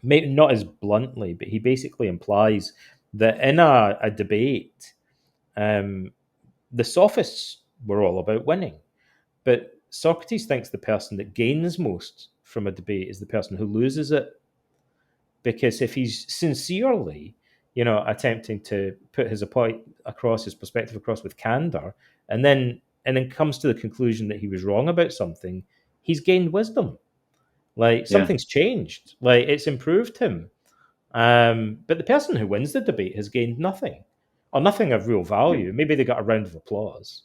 maybe not as bluntly, but he basically implies that in a debate, the sophists were all about winning. But Socrates thinks the person that gains most from a debate is the person who loses it. Because if he's sincerely, attempting to put his point across, his perspective across with candor, and then comes to the conclusion that he was wrong about something, he's gained wisdom. Like something's changed. Like it's improved him. But the person who wins the debate has gained nothing, or nothing of real value. Maybe they got a round of applause,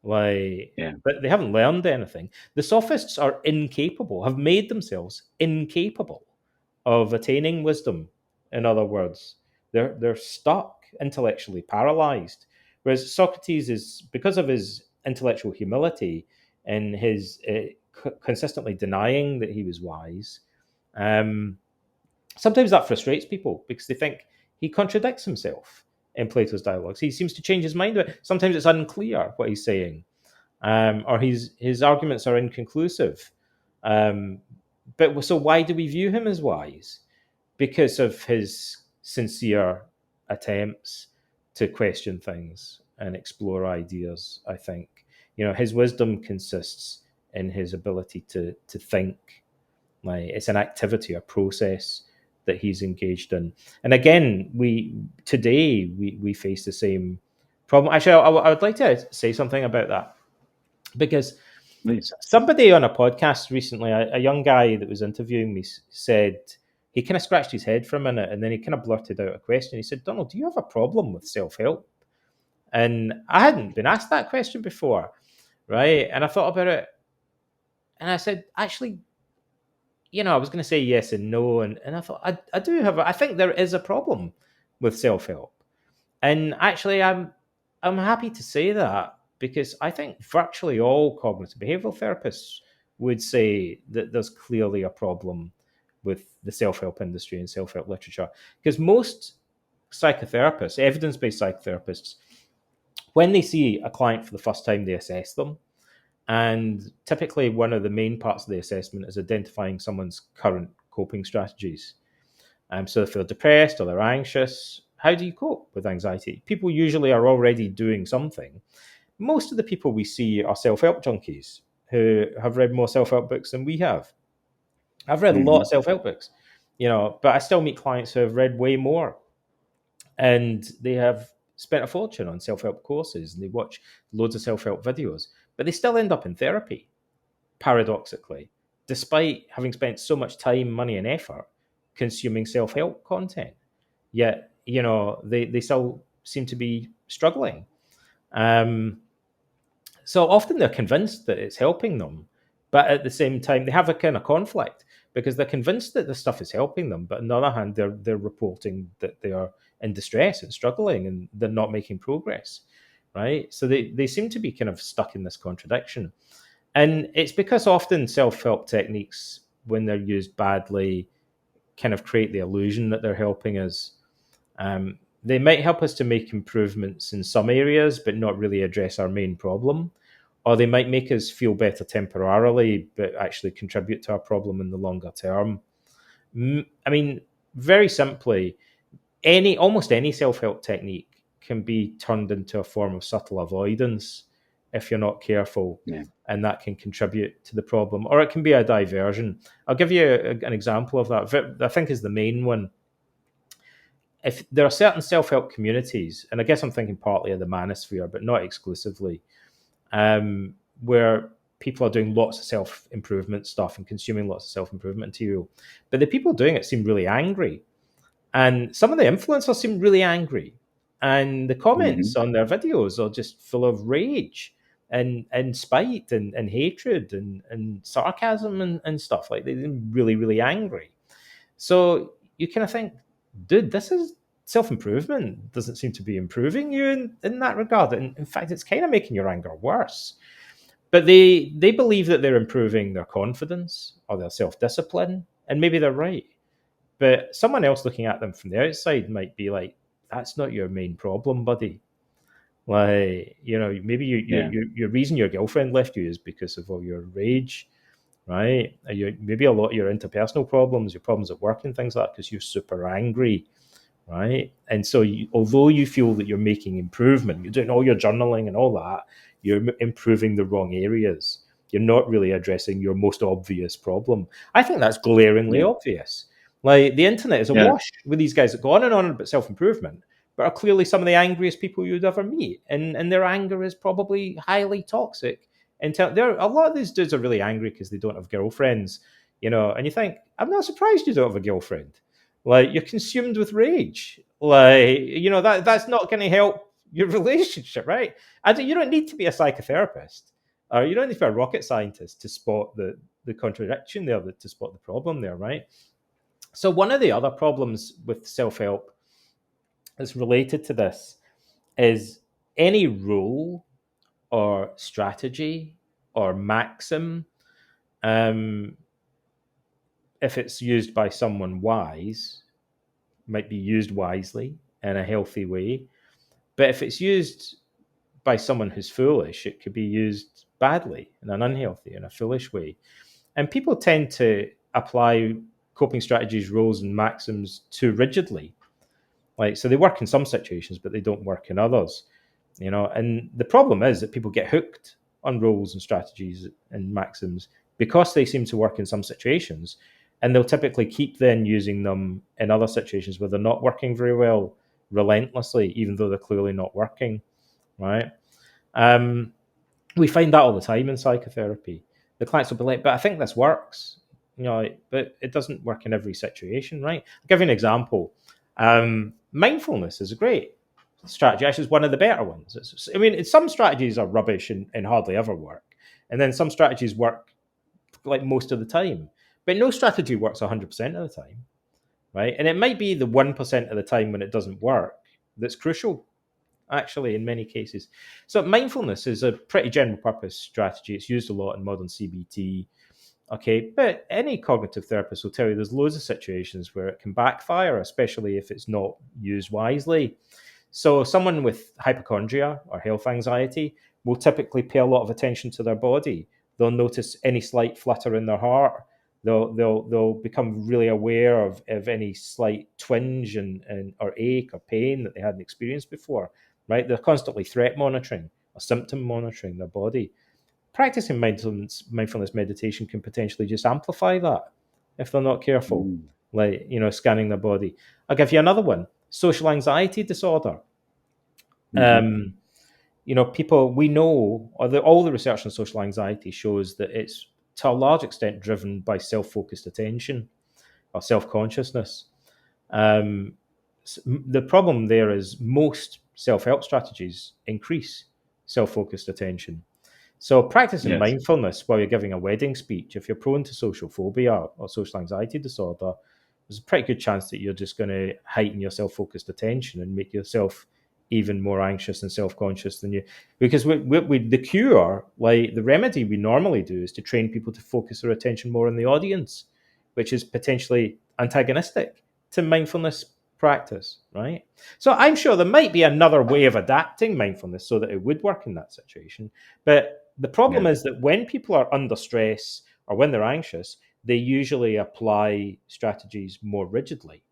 but they haven't learned anything. The sophists are incapable, have made themselves incapable of attaining wisdom. In other words, they're stuck, intellectually paralyzed. Whereas Socrates is, because of his intellectual humility and his consistently denying that he was wise. Sometimes that frustrates people because they think he contradicts himself in Plato's dialogues. He seems to change his mind. Sometimes it's unclear what he's saying, or his arguments are inconclusive. But so why do we view him as wise? Because of his sincere attempts to question things and explore ideas. I think his wisdom consists in his ability to think. Like it's an activity, a process that he's engaged in. And again, we face the same problem. Actually, I would like to say something about that, because somebody on a podcast recently, a young guy that was interviewing me, said he kind of scratched his head for a minute and then he kind of blurted out a question. He said, "Donald, do you have a problem with self-help?" And I hadn't been asked that question before, right? And I thought about it and I said, actually, I was going to say yes and no. And I thought, I do have, I think there is a problem with self-help. And actually, I'm happy to say that, because I think virtually all cognitive behavioral therapists would say that there's clearly a problem with the self-help industry and self-help literature. Because most psychotherapists, evidence-based psychotherapists, when they see a client for the first time, they assess them. And typically one of the main parts of the assessment is identifying someone's current coping strategies. So if they're depressed or they're anxious, how do you cope with anxiety? People usually are already doing something. Most of the people we see are self-help junkies who have read more self-help books than we have. I've read a lot of self-help books, but I still meet clients who have read way more. And they have spent a fortune on self-help courses and they watch loads of self-help videos, but they still end up in therapy, paradoxically, despite having spent so much time, money, and effort consuming self-help content. Yet, they still seem to be struggling. So often they're convinced that it's helping them, but at the same time, they have a kind of conflict because they're convinced that this stuff is helping them, but on the other hand, they're reporting that they are in distress and struggling and they're not making progress, right? So they seem to be kind of stuck in this contradiction. And it's because often self-help techniques, when they're used badly, kind of create the illusion that they're helping us. They might help us to make improvements in some areas, but not really address our main problem. Or they might make us feel better temporarily, but actually contribute to our problem in the longer term. I mean, very simply, almost any self-help technique can be turned into a form of subtle avoidance if you're not careful, and that can contribute to the problem. Or it can be a diversion. I'll give you an example of that. I think is the main one. If there are certain self-help communities, and I guess I'm thinking partly of the manosphere, but not exclusively, where people are doing lots of self-improvement stuff and consuming lots of self-improvement material, but the people doing it seem really angry. And some of the influencers seem really angry. And the comments on their videos are just full of rage and spite and hatred and sarcasm and stuff. Like, they're really, really angry. So you kind of think, dude, this is self-improvement. Doesn't seem to be improving you in that regard. And in fact, it's kind of making your anger worse. But they believe that they're improving their confidence or their self-discipline. And maybe they're right. But someone else looking at them from the outside might be like, that's not your main problem, buddy. Like, maybe your reason your girlfriend left you is because of all your rage, right? Maybe a lot of your interpersonal problems, your problems at work and things like that, because you're super angry, right? And so although you feel that you're making improvement, you're doing all your journaling and all that, you're improving the wrong areas. You're not really addressing your most obvious problem. I think that's glaringly obvious. Like, the internet is awash with these guys that go on and on about self-improvement, but are clearly some of the angriest people you'd ever meet. And their anger is probably highly toxic A lot of these dudes are really angry because they don't have girlfriends, and you think, I'm not surprised you don't have a girlfriend. Like, you're consumed with rage. Like, that's not going to help your relationship, right? You don't need to be a psychotherapist, or you don't need to be a rocket scientist to spot the contradiction there, to spot the problem there, right? So one of the other problems with self-help that's related to this is any rule or strategy or maxim, if it's used by someone wise, might be used wisely in a healthy way. But if it's used by someone who's foolish, it could be used badly in an unhealthy, in a foolish way. And people tend to apply coping strategies, rules, and maxims too rigidly. So they work in some situations, but they don't work in others. And the problem is that people get hooked on rules and strategies and maxims because they seem to work in some situations, and they'll typically keep then using them in other situations where they're not working very well, relentlessly, even though they're clearly not working, right? We find that all the time in psychotherapy. The clients will be like, but I think this works, but it doesn't work in every situation, right? I'll give you an example. Mindfulness is a great strategy. Actually, it's one of the better ones. Some strategies are rubbish and hardly ever work. And then some strategies work like most of the time. But no strategy works 100% of the time, right? And it might be the 1% of the time when it doesn't work that's crucial, actually, in many cases. So mindfulness is a pretty general purpose strategy. It's used a lot in modern CBT. Okay, but any cognitive therapist will tell you there's loads of situations where it can backfire, especially if it's not used wisely. So someone with hypochondria or health anxiety will typically pay a lot of attention to their body. They'll notice any slight flutter in their heart. They'll become really aware of any slight twinge and or ache or pain that they hadn't experienced before, right? They're constantly threat monitoring or symptom monitoring their body. Practicing mindfulness meditation can potentially just amplify that if they're not careful, scanning their body. I'll give you another one: social anxiety disorder. People, we know, all the research on social anxiety shows that it's to a large extent driven by self-focused attention or self-consciousness. The problem there is most self-help strategies increase self-focused attention. So practicing mindfulness while you're giving a wedding speech, if you're prone to social phobia or social anxiety disorder, there's a pretty good chance that you're just going to heighten your self-focused attention and make yourself even more anxious and self-conscious than you. Because the cure, like the remedy we normally do, is to train people to focus their attention more on the audience, which is potentially antagonistic to mindfulness practice, right? So I'm sure there might be another way of adapting mindfulness so that it would work in that situation. But the problem is that when people are under stress or when they're anxious, they usually apply strategies more rigidly,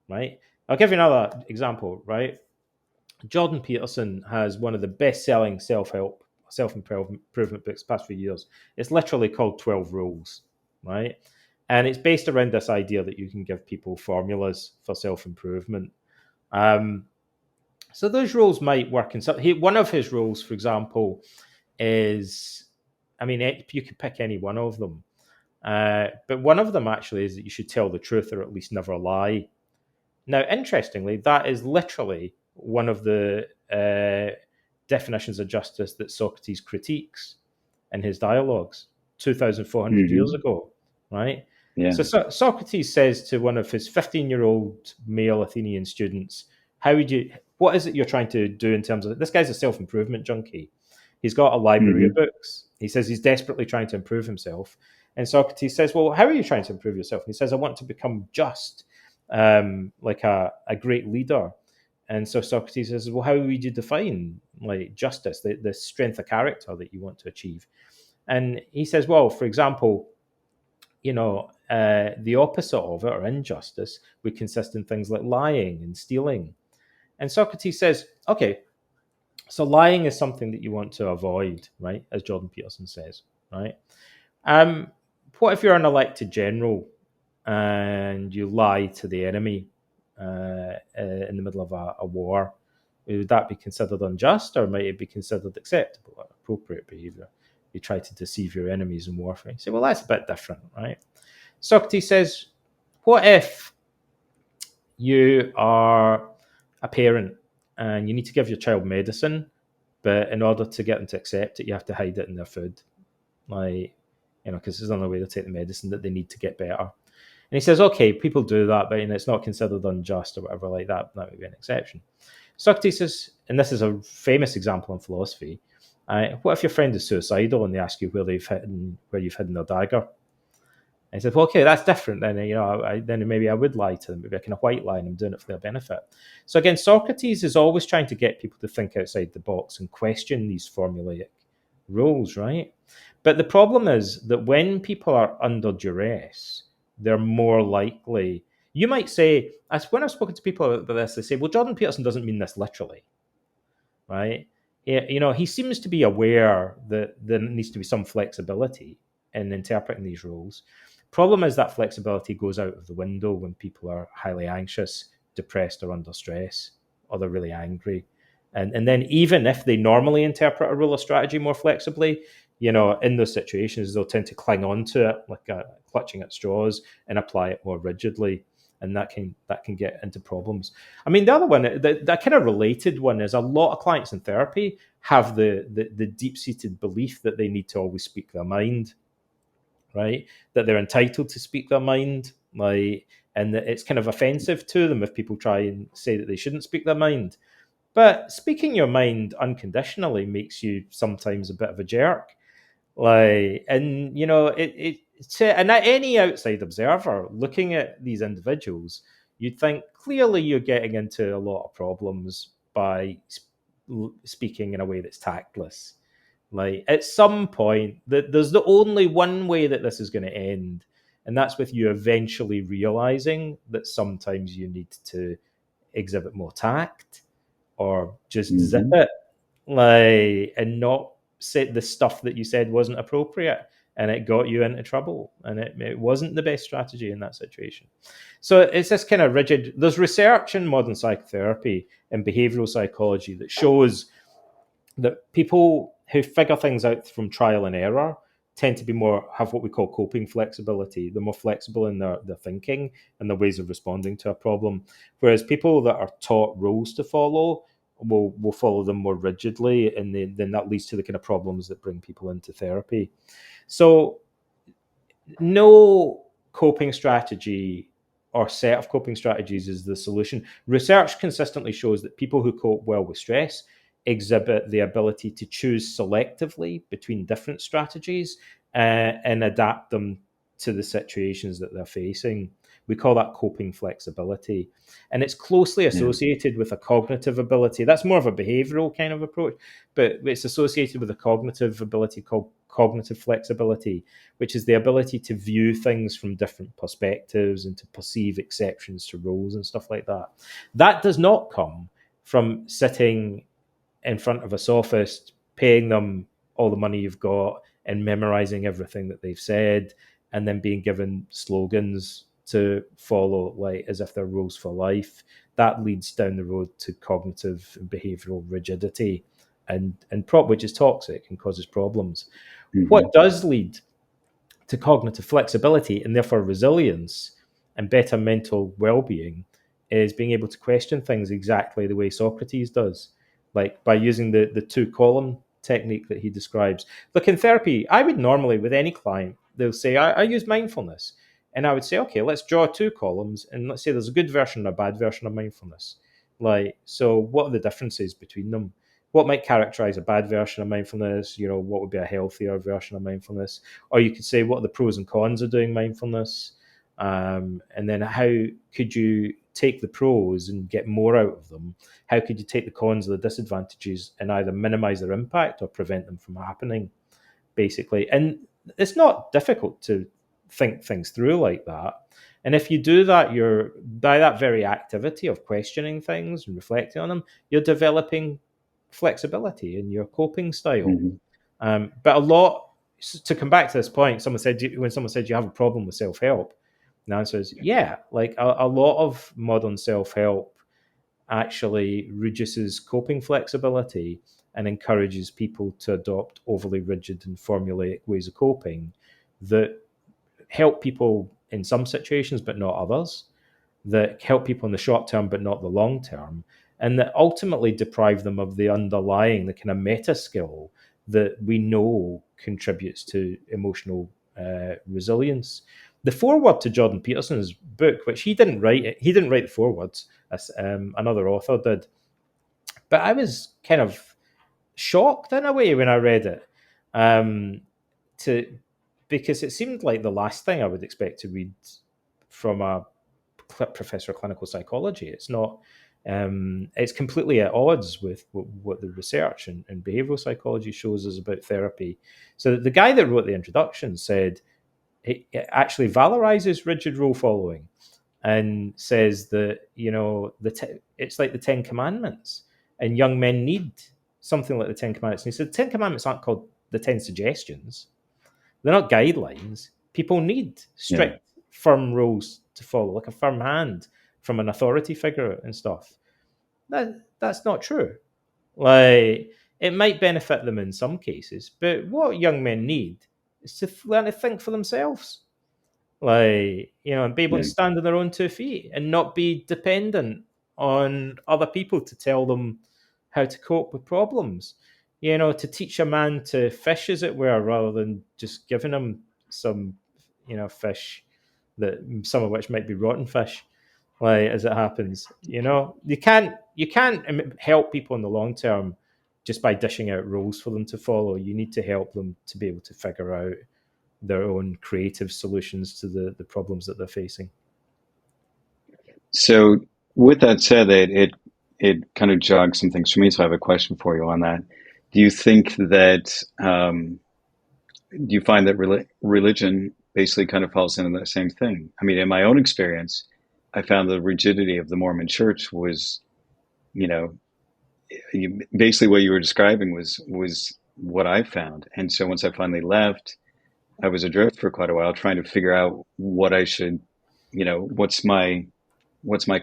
right? I'll give you another example, right? Jordan Peterson has one of the best-selling self-help, self-improvement books past few years. It's literally called 12 Rules, right? And it's based around this idea that you can give people formulas for self-improvement. So those rules might work in some. One of his rules, for example, is, you could pick any one of them. But one of them actually is that you should tell the truth or at least never lie. Now, interestingly, that is literally one of the definitions of justice that Socrates critiques in his dialogues 2,400 years ago, right? Yeah. So Socrates says to one of his 15-year-old male Athenian students, what is it you're trying to do in terms of, this guy's a self-improvement junkie. He's got a library of books. He says he's desperately trying to improve himself. And Socrates says, well, how are you trying to improve yourself? And he says, I want to become just, like a great leader. And so Socrates says, well, how would you define like justice, the strength of character that you want to achieve? And he says, well, for example, the opposite of it, or injustice, would consist in things like lying and stealing. And Socrates says, okay, so lying is something that you want to avoid, right? As Jordan Peterson says, right? What if you're an elected general and you lie to the enemy in the middle of a war? Would that be considered unjust, or might it be considered acceptable or appropriate behavior? you try to deceive your enemies in warfare. You say, well, that's a bit different, right? Socrates says, what if you are a parent and you need to give your child medicine, but in order to get them to accept it, you have to hide it in their food, like, because there's another way to take the medicine that they need to get better. And he says, okay, people do that, but it's not considered unjust or whatever like that. That would be an exception. Socrates says, and this is a famous example in philosophy, what if your friend is suicidal and they ask you where you've hidden their dagger? And he said, well, okay, that's different. Then, then maybe I would lie to them. Maybe I can white lie and I'm doing it for their benefit. So again, Socrates is always trying to get people to think outside the box and question these formulaic rules, right? But the problem is that when people are under duress, they're more likely. You might say, as when I've spoken to people about this, they say, well, Jordan Peterson doesn't mean this literally, right? He seems to be aware that there needs to be some flexibility in interpreting these rules. Problem is that flexibility goes out of the window when people are highly anxious, depressed, or under stress, or they're really angry. And then even if they normally interpret a rule of strategy more flexibly, in those situations, they'll tend to cling on to it like clutching at straws and apply it more rigidly. And that can get into problems. I mean, the other one, that kind of related one, is a lot of clients in therapy have the deep-seated belief that they need to always speak their mind, right? That they're entitled to speak their mind, and that it's kind of offensive to them if people try and say that they shouldn't speak their mind. But speaking your mind unconditionally makes you sometimes a bit of a jerk. And any outside observer looking at these individuals, you'd think clearly you're getting into a lot of problems by speaking in a way that's tactless. Like, at some point, there's the only one way that this is going to end, and that's with you eventually realizing that sometimes you need to exhibit more tact or just zip it, and not say the stuff that you said wasn't appropriate and it got you into trouble, and it wasn't the best strategy in that situation. So it's this kind of rigid. There's research in modern psychotherapy and behavioral psychology that shows that people who figure things out from trial and error tend to have what we call coping flexibility. They're more flexible in their thinking and their ways of responding to a problem. Whereas people that are taught rules to follow will follow them more rigidly, and then that leads to the kind of problems that bring people into therapy. So no coping strategy or set of coping strategies is the solution. Research consistently shows that people who cope well with stress exhibit the ability to choose selectively between different strategies and adapt them to the situations that they're facing. We call that coping flexibility. And it's closely associated with a cognitive ability. That's more of a behavioral kind of approach, but it's associated with a cognitive ability called cognitive flexibility, which is the ability to view things from different perspectives and to perceive exceptions to rules and stuff like that. That does not come from sitting in front of a sophist, paying them all the money you've got and memorizing everything that they've said, and then being given slogans to follow, like as if they're rules for life. That leads down the road to cognitive and behavioral rigidity, which is toxic and causes problems. What does lead to cognitive flexibility and therefore resilience and better mental well-being is being able to question things exactly the way Socrates does, like by using the two-column technique that he describes. Look, in therapy, I would normally, with any client, they'll say, I use mindfulness. And I would say, okay, let's draw two columns, and let's say there's a good version and a bad version of mindfulness. So what are the differences between them? What might characterize a bad version of mindfulness? What would be a healthier version of mindfulness? Or you could say, what are the pros and cons of doing mindfulness? And then how could you take the pros and get more out of them? How could you take the cons or the disadvantages and either minimize their impact or prevent them from happening, basically? And it's not difficult to think things through like that. And if you do that, by that very activity of questioning things and reflecting on them, you're developing flexibility in your coping style. But to come back to this point, when someone said you have a problem with self-help, the answer is yeah. Like a lot of modern self-help actually reduces coping flexibility and encourages people to adopt overly rigid and formulaic ways of coping that help people in some situations but not others, that help people in the short term but not the long term, and that ultimately deprive them of the underlying, the kind of meta skill that we know contributes to emotional resilience. The foreword to Jordan Peterson's book, which he didn't write the forewords, as another author did, but I was kind of shocked in a way when I read it, to because it seemed like the last thing I would expect to read from a professor of clinical psychology. It's not. It's completely at odds with what the research and behavioral psychology shows us about therapy. So the guy that wrote the introduction said it actually valorizes rigid rule following and says that, it's like the Ten Commandments, and young men need something like the Ten Commandments. And he said the Ten Commandments aren't called the 10 suggestions. They're not guidelines. People need strict, firm rules to follow, like a firm hand from an authority figure and stuff. That's not true. Like, it might benefit them in some cases, but what young men need is to learn to think for themselves, and be able to stand on their own 2 feet and not be dependent on other people to tell them how to cope with problems. To teach a man to fish, as it were, rather than just giving him some, fish, that some of which might be rotten fish, as it happens. You can't help people in the long term just by dishing out rules for them to follow. You need to help them to be able to figure out their own creative solutions to the problems that they're facing. So, with that said, it kind of jogs some things for me. So, I have a question for you on that. Do you think that do you find that religion basically kind of falls into that same thing? I mean, in my own experience, I found the rigidity of the Mormon Church was, basically what you were describing was what I found. And so once I finally left, I was adrift for quite a while, trying to figure out what I should, what's my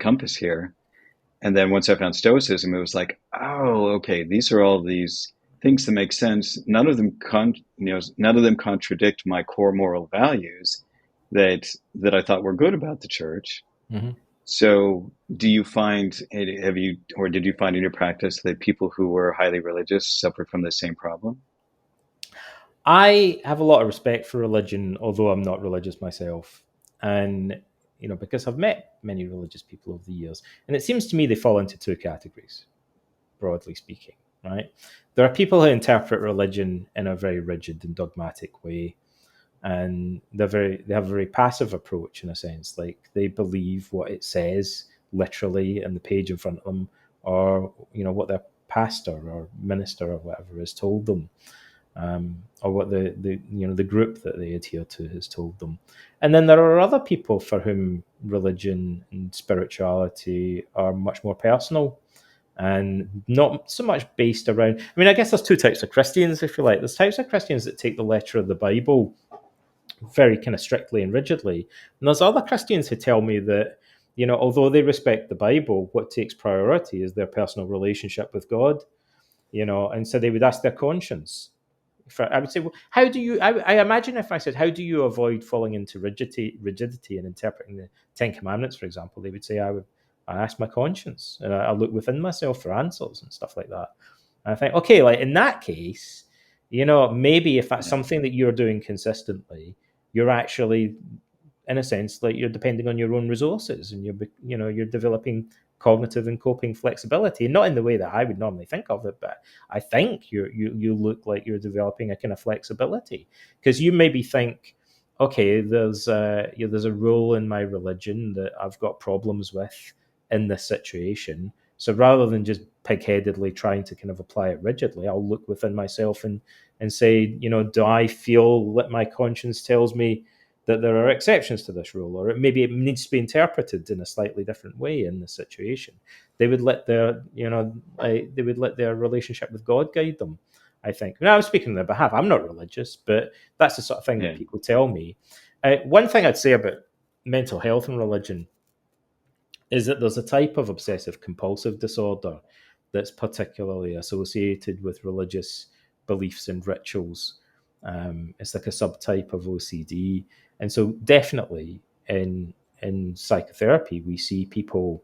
compass here. And then once I found Stoicism, it was like, oh, okay, these are all these things that make sense. None of them none of them contradict my core moral values that I thought were good about the church. Mm-hmm. So, do you find, did you find in your practice that people who were highly religious suffered from the same problem? I have a lot of respect for religion, although I'm not religious myself. And, because I've met many religious people over the years, and it seems to me they fall into 2 categories, broadly speaking, right? There are people who interpret religion in a very rigid and dogmatic way, and they have a very passive approach, in a sense. Like, they believe what it says literally in the page in front of them, or what their pastor or minister or whatever has told them, or what the group that they adhere to has told them. And then there are other people for whom religion and spirituality are much more personal and not so much based around. I mean, I guess there's 2 types of Christians, if you like. There's types of Christians that take the letter of the Bible very kind of strictly and rigidly, and there's other Christians who tell me that, although they respect the Bible, what takes priority is their personal relationship with God. And so they would ask their conscience. I would say, well, how do you? I imagine if I said, how do you avoid falling into rigidity and interpreting the 10 Commandments, for example, they would say, I ask my conscience, and I look within myself for answers and stuff like that. And I think, okay, like in that case, maybe if that's something that you're doing consistently, you're actually, in a sense, like, you're depending on your own resources, and you're developing cognitive and coping flexibility, not in the way that I would normally think of it, but I think you look like you're developing a kind of flexibility, because you maybe think, okay, there's a rule in my religion that I've got problems with in this situation. So rather than just pig-headedly trying to kind of apply it rigidly, I'll look within myself and say, do I feel that my conscience tells me that there are exceptions to this rule, or maybe it needs to be interpreted in a slightly different way in this situation? They would let their relationship with God guide them, I think. Now, I'm speaking on their behalf. I'm not religious, but that's the sort of thing that people tell me. One thing I'd say about mental health and religion is that there's a type of obsessive compulsive disorder that's particularly associated with religious beliefs and rituals. It's like a subtype of OCD. And so definitely in psychotherapy, we see people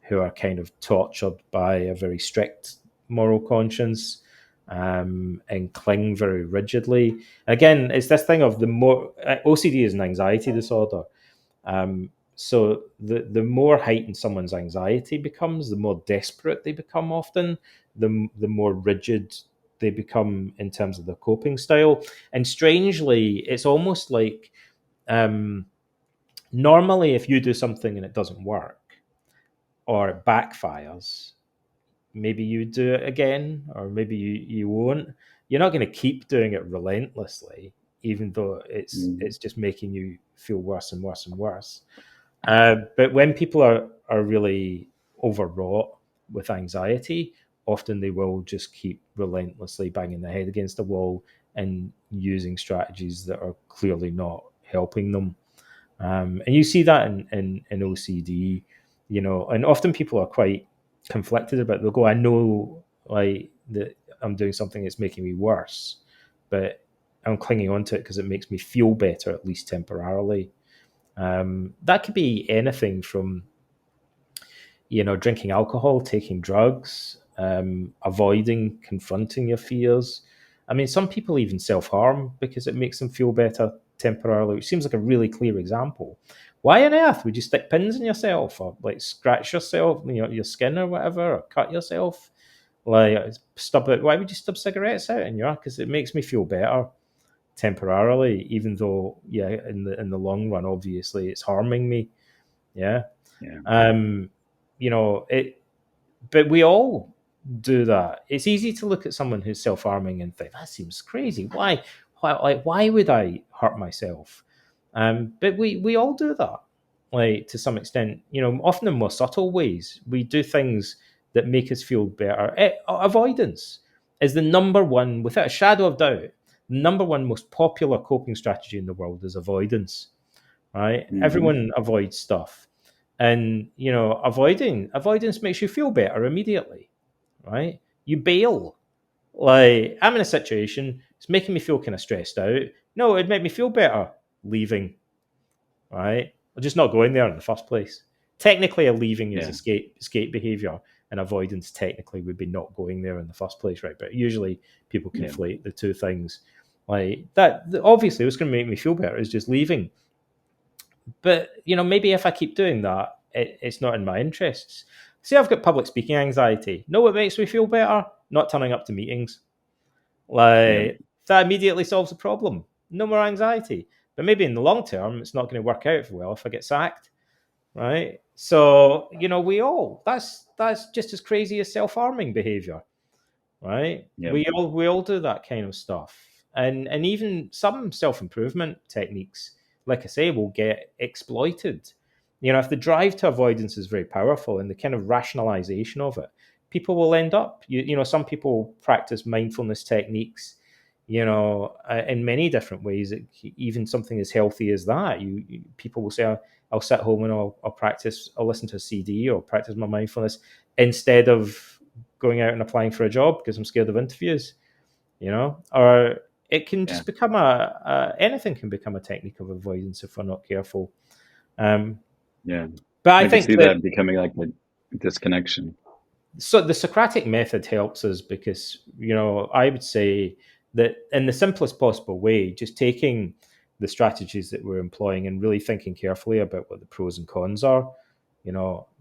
who are kind of tortured by a very strict moral conscience, and cling very rigidly. Again, it's this thing of the more OCD is an anxiety disorder. So the more heightened someone's anxiety becomes, the more desperate they become often, the more rigid they become in terms of their coping style. And strangely, it's almost like, normally if you do something and it doesn't work or it backfires, maybe you do it again, or maybe you won't. You're not going to keep doing it relentlessly, even though it's just making you feel worse and worse and worse. But when people are really overwrought with anxiety, often they will just keep relentlessly banging their head against the wall and using strategies that are clearly not helping them. And you see that in OCD, and often people are quite conflicted about it. They'll go, I know like that I'm doing something that's making me worse, but I'm clinging on to it because it makes me feel better, at least temporarily. That could be anything from, drinking alcohol, taking drugs, avoiding confronting your fears. I mean, some people even self-harm because it makes them feel better temporarily, which seems like a really clear example. Why on earth would you stick pins in yourself, or like scratch yourself, your skin or whatever, or cut yourself? Like, stub it. Why would you stub cigarettes out in your? Because it makes me feel better temporarily, even though, yeah, in the long run, obviously, it's harming me. Yeah. Yeah. It, but we all do that. It's easy to look at someone who's self-harming and think, that seems crazy. Why would I hurt myself? But we all do that, like, to some extent, often in more subtle ways. We do things that make us feel better. Avoidance is the number one, without a shadow of doubt, number one most popular coping strategy in the world is avoidance, right? Everyone avoids stuff. And avoidance makes you feel better immediately, right? You bail. Like, I'm in a situation, it's making me feel kind of stressed out. No, it'd make me feel better leaving, right? Or just not going there in the first place. Technically, a leaving is escape behavior, and avoidance technically would be not going there in the first place, right? But usually people conflate the two things. Like that, obviously, what's going to make me feel better is just leaving. But maybe if I keep doing that, it's not in my interests. See, I've got public speaking anxiety. Know what makes me feel better? Not turning up to meetings. Like, that immediately solves the problem. No more anxiety. But maybe in the long term, it's not going to work out well if I get sacked, right? So that's just as crazy as self-harming behavior, right? We all do that kind of stuff, and even some self-improvement techniques, like I say, will get exploited. If the drive to avoidance is very powerful and the kind of rationalization of it, people will end up. Some people practice mindfulness techniques, in many different ways. Even something as healthy as that, people will say, I'll sit home and I'll listen to a CD or practice my mindfulness instead of going out and applying for a job because I'm scared of interviews, or it can just become anything can become a technique of avoidance if we're not careful. But I think see that becoming like a disconnection. So the Socratic method helps us because, I would say that in the simplest possible way, just taking the strategies that we're employing and really thinking carefully about what the pros and cons are,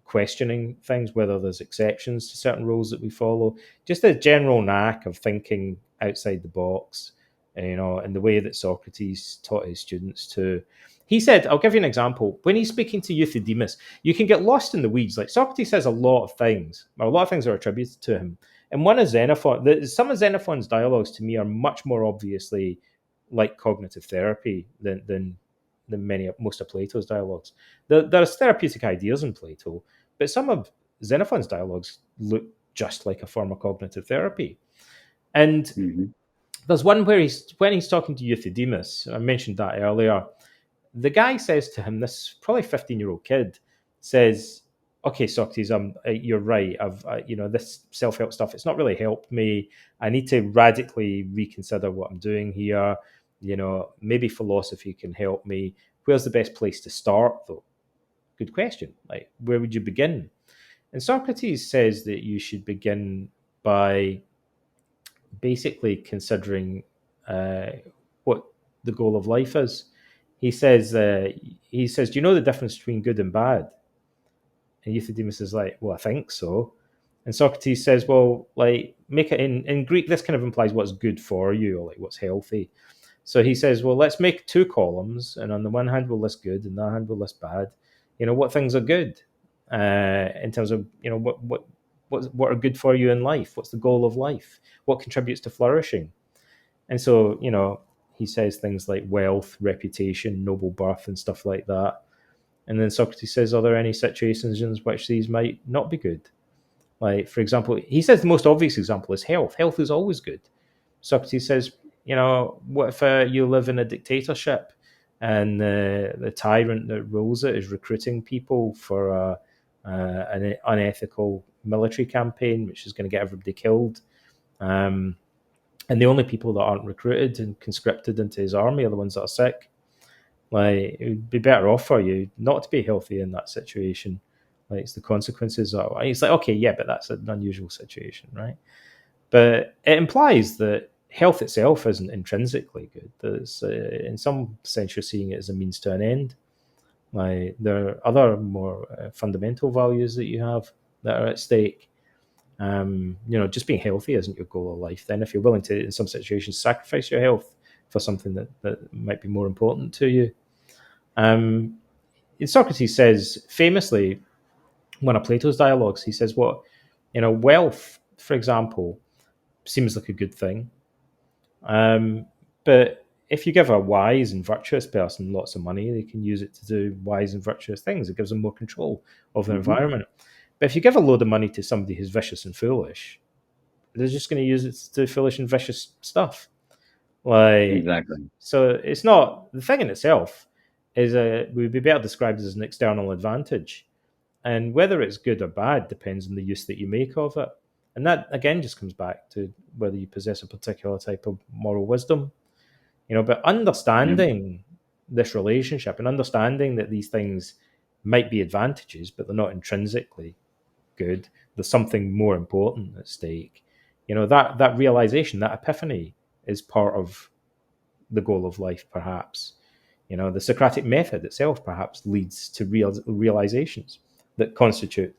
questioning things, whether there's exceptions to certain rules that we follow, just a general knack of thinking outside the box, in the way that Socrates taught his students to. He said, I'll give you an example. When he's speaking to Euthydemus, you can get lost in the weeds. Like, Socrates says a lot of things, or a lot of things are attributed to him. And one is Xenophon. Some of Xenophon's dialogues to me are much more obviously like cognitive therapy than most of Plato's dialogues. There's therapeutic ideas in Plato, but some of Xenophon's dialogues look just like a form of cognitive therapy. And there's one where when he's talking to Euthydemus, I mentioned that earlier, the guy says to him, this probably 15-year-old kid says, okay, Socrates, you're right. This self-help stuff, it's not really helped me. I need to radically reconsider what I'm doing here. Maybe philosophy can help me. Where's the best place to start, though? Good question. Like, where would you begin? And Socrates says that you should begin by basically considering uh, what the goal of life is. He says, do you know the difference between good and bad? And Euthydemus is like, well, I think so. And Socrates says, well, like, make it in Greek, this kind of implies what's good for you, or like what's healthy. So he says, well, let's make two columns, and on the one hand we'll list good, and the other hand we'll list bad. What things are good in terms of what are good for you in life? What's the goal of life? What contributes to flourishing? And so he says things like wealth, reputation, noble birth, and stuff like that. And then Socrates says, are there any situations in which these might not be good? Like, for example, he says the most obvious example is health. Health is always good. Socrates says, what if you live in a dictatorship and the tyrant that rules it is recruiting people for an unethical military campaign, which is going to get everybody killed? And the only people that aren't recruited and conscripted into his army are the ones that are sick. Like, it would be better off for you not to be healthy in that situation. Like, it's the consequences are. It's like, okay, yeah, but that's an unusual situation, right? But it implies that health itself isn't intrinsically good. There's, in some sense, you're seeing it as a means to an end. Like, there are other more fundamental values that you have that are at stake. Just being healthy isn't your goal of life. Then, if you're willing to, in some situations, sacrifice your health for something that might be more important to you. Socrates says famously, one of Plato's dialogues, he says, wealth, for example, seems like a good thing. But if you give a wise and virtuous person lots of money, they can use it to do wise and virtuous things. It gives them more control of their environment. But if you give a load of money to somebody who's vicious and foolish, they're just going to use it to do foolish and vicious stuff. Like, Exactly. so it's not the thing in itself is would be better described as an external advantage, and whether it's good or bad depends on the use that you make of it. And that again just comes back to whether you possess a particular type of moral wisdom, But understanding this relationship and understanding that these things might be advantages, but they're not intrinsically good. There's something more important at stake. That realization, that epiphany, is part of the goal of life, perhaps. The Socratic method itself perhaps leads to realizations that constitute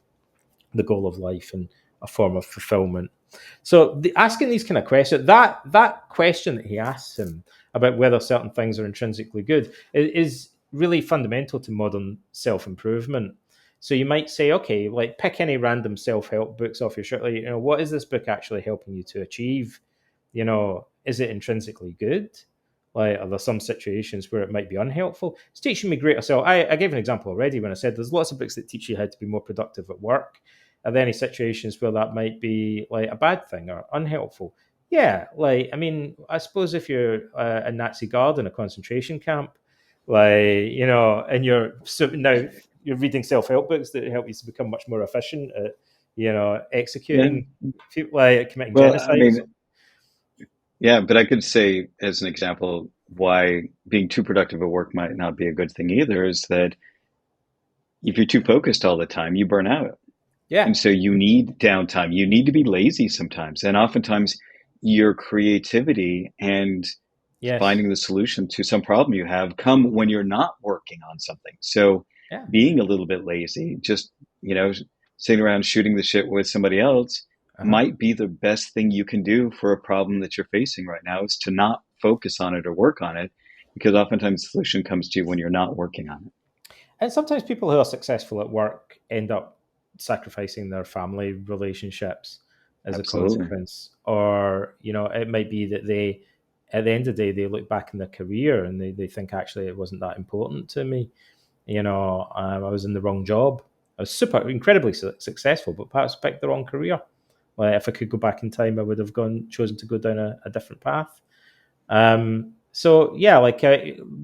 the goal of life and a form of fulfillment. So asking these kind of questions, that question that he asks him about whether certain things are intrinsically good is really fundamental to modern self-improvement. So you might say, okay, like pick any random self-help books off your shirt. Like, what is this book actually helping you to achieve? Is it intrinsically good? Like, are there some situations where it might be unhelpful? It's teaching me greater self. I gave an example already when I said there's lots of books that teach you how to be more productive at work. Are there any situations where that might be like a bad thing or unhelpful? Yeah, like, I mean, I suppose if you're a Nazi guard in a concentration camp, and now you're reading self-help books that help you to become much more efficient at, executing people, like committing genocide. I mean, yeah, but I could say as an example why being too productive at work might not be a good thing either is that if you're too focused all the time, you burn out. Yeah. And so you need downtime. You need to be lazy sometimes. And oftentimes your creativity and finding the solution to some problem you have come when you're not working on something. So being a little bit lazy, just, sitting around shooting the shit with somebody else might be the best thing you can do for a problem that you're facing right now, is to not focus on it or work on it, because oftentimes the solution comes to you when you're not working on it. And sometimes people who are successful at work end up sacrificing their family relationships as a consequence. Or, it might be that they, at the end of the day, they look back in their career and they think, actually, it wasn't that important to me. I was in the wrong job. I was incredibly successful, but perhaps picked the wrong career. Like, if I could go back in time, I would have chosen to go down a different path. So yeah,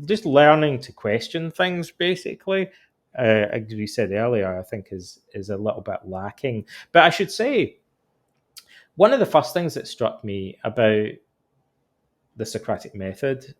just learning to question things, basically, as we said earlier, I think is a little bit lacking. But I should say, one of the first things that struck me about the Socratic method,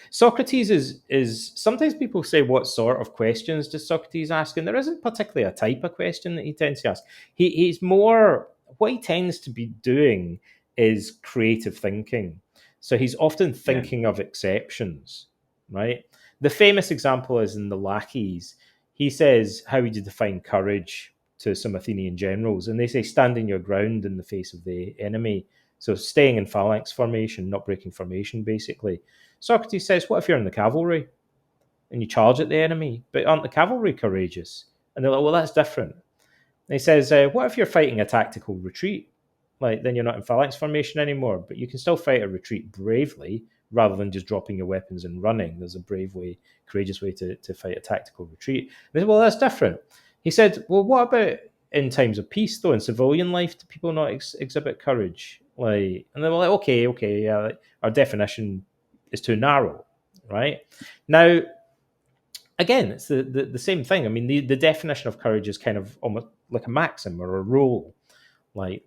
Socrates is sometimes people say, what sort of questions does Socrates ask? And there isn't particularly a type of question that he tends to ask. He's more, what he tends to be doing is creative thinking. So he's often thinking of exceptions, right? The famous example is in the Laches. He says, how would you define courage to some Athenian generals? And they say, standing your ground in the face of the enemy. So staying in phalanx formation, not breaking formation, basically. Socrates says, what if you're in the cavalry and you charge at the enemy, but aren't the cavalry courageous? And they're like, well, that's different. And he says, what if you're fighting a tactical retreat? Like, then you're not in phalanx formation anymore, but you can still fight a retreat bravely rather than just dropping your weapons and running. There's a brave way, courageous way to fight a tactical retreat. And they said, well, that's different. He said, well, what about in times of peace, though, in civilian life? Do people not exhibit courage? Like, and they were like, okay, yeah, like, our definition is too narrow, right? Now, again, it's the same thing. I mean, the definition of courage is kind of almost like a maxim or a rule, like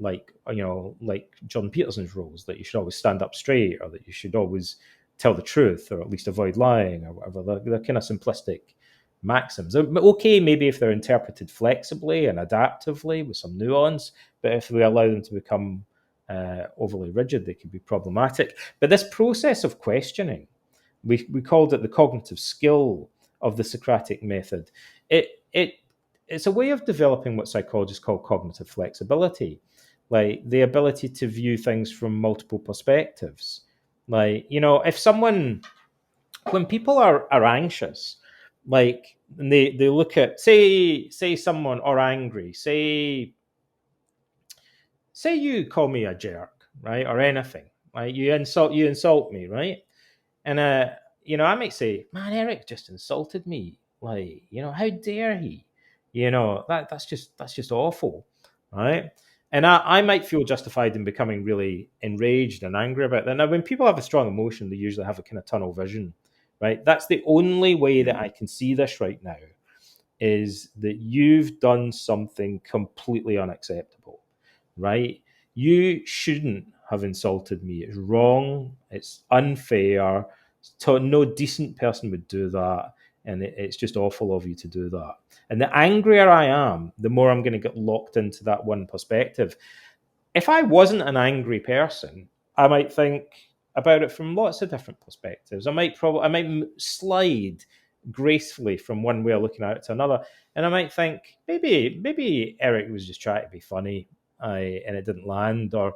John Peterson's rules, that you should always stand up straight, or that you should always tell the truth, or at least avoid lying, or whatever. They're kind of simplistic maxims. Okay, maybe if they're interpreted flexibly and adaptively with some nuance, but if we allow them to become overly rigid, they can be problematic. But this process of questioning, we called it the cognitive skill of the Socratic method. It's a way of developing what psychologists call cognitive flexibility, like the ability to view things from multiple perspectives. Like, if someone, when people are anxious, like they look at, say someone, or angry, say you call me a jerk, right, or anything, right? You insult me, right? And I might say, man, Eric just insulted me. Like, how dare he? That's just awful, right? And I might feel justified in becoming really enraged and angry about that. Now, when people have a strong emotion, they usually have a kind of tunnel vision, right? That's the only way that I can see this right now, is that you've done something completely unacceptable, right? You shouldn't have insulted me. It's wrong. It's unfair. No decent person would do that. And it's just awful of you to do that. And the angrier I am, the more I'm going to get locked into that one perspective. If I wasn't an angry person, I might think about it from lots of different perspectives. I might slide gracefully from one way of looking at it to another, and I might think maybe Eric was just trying to be funny, and it didn't land, or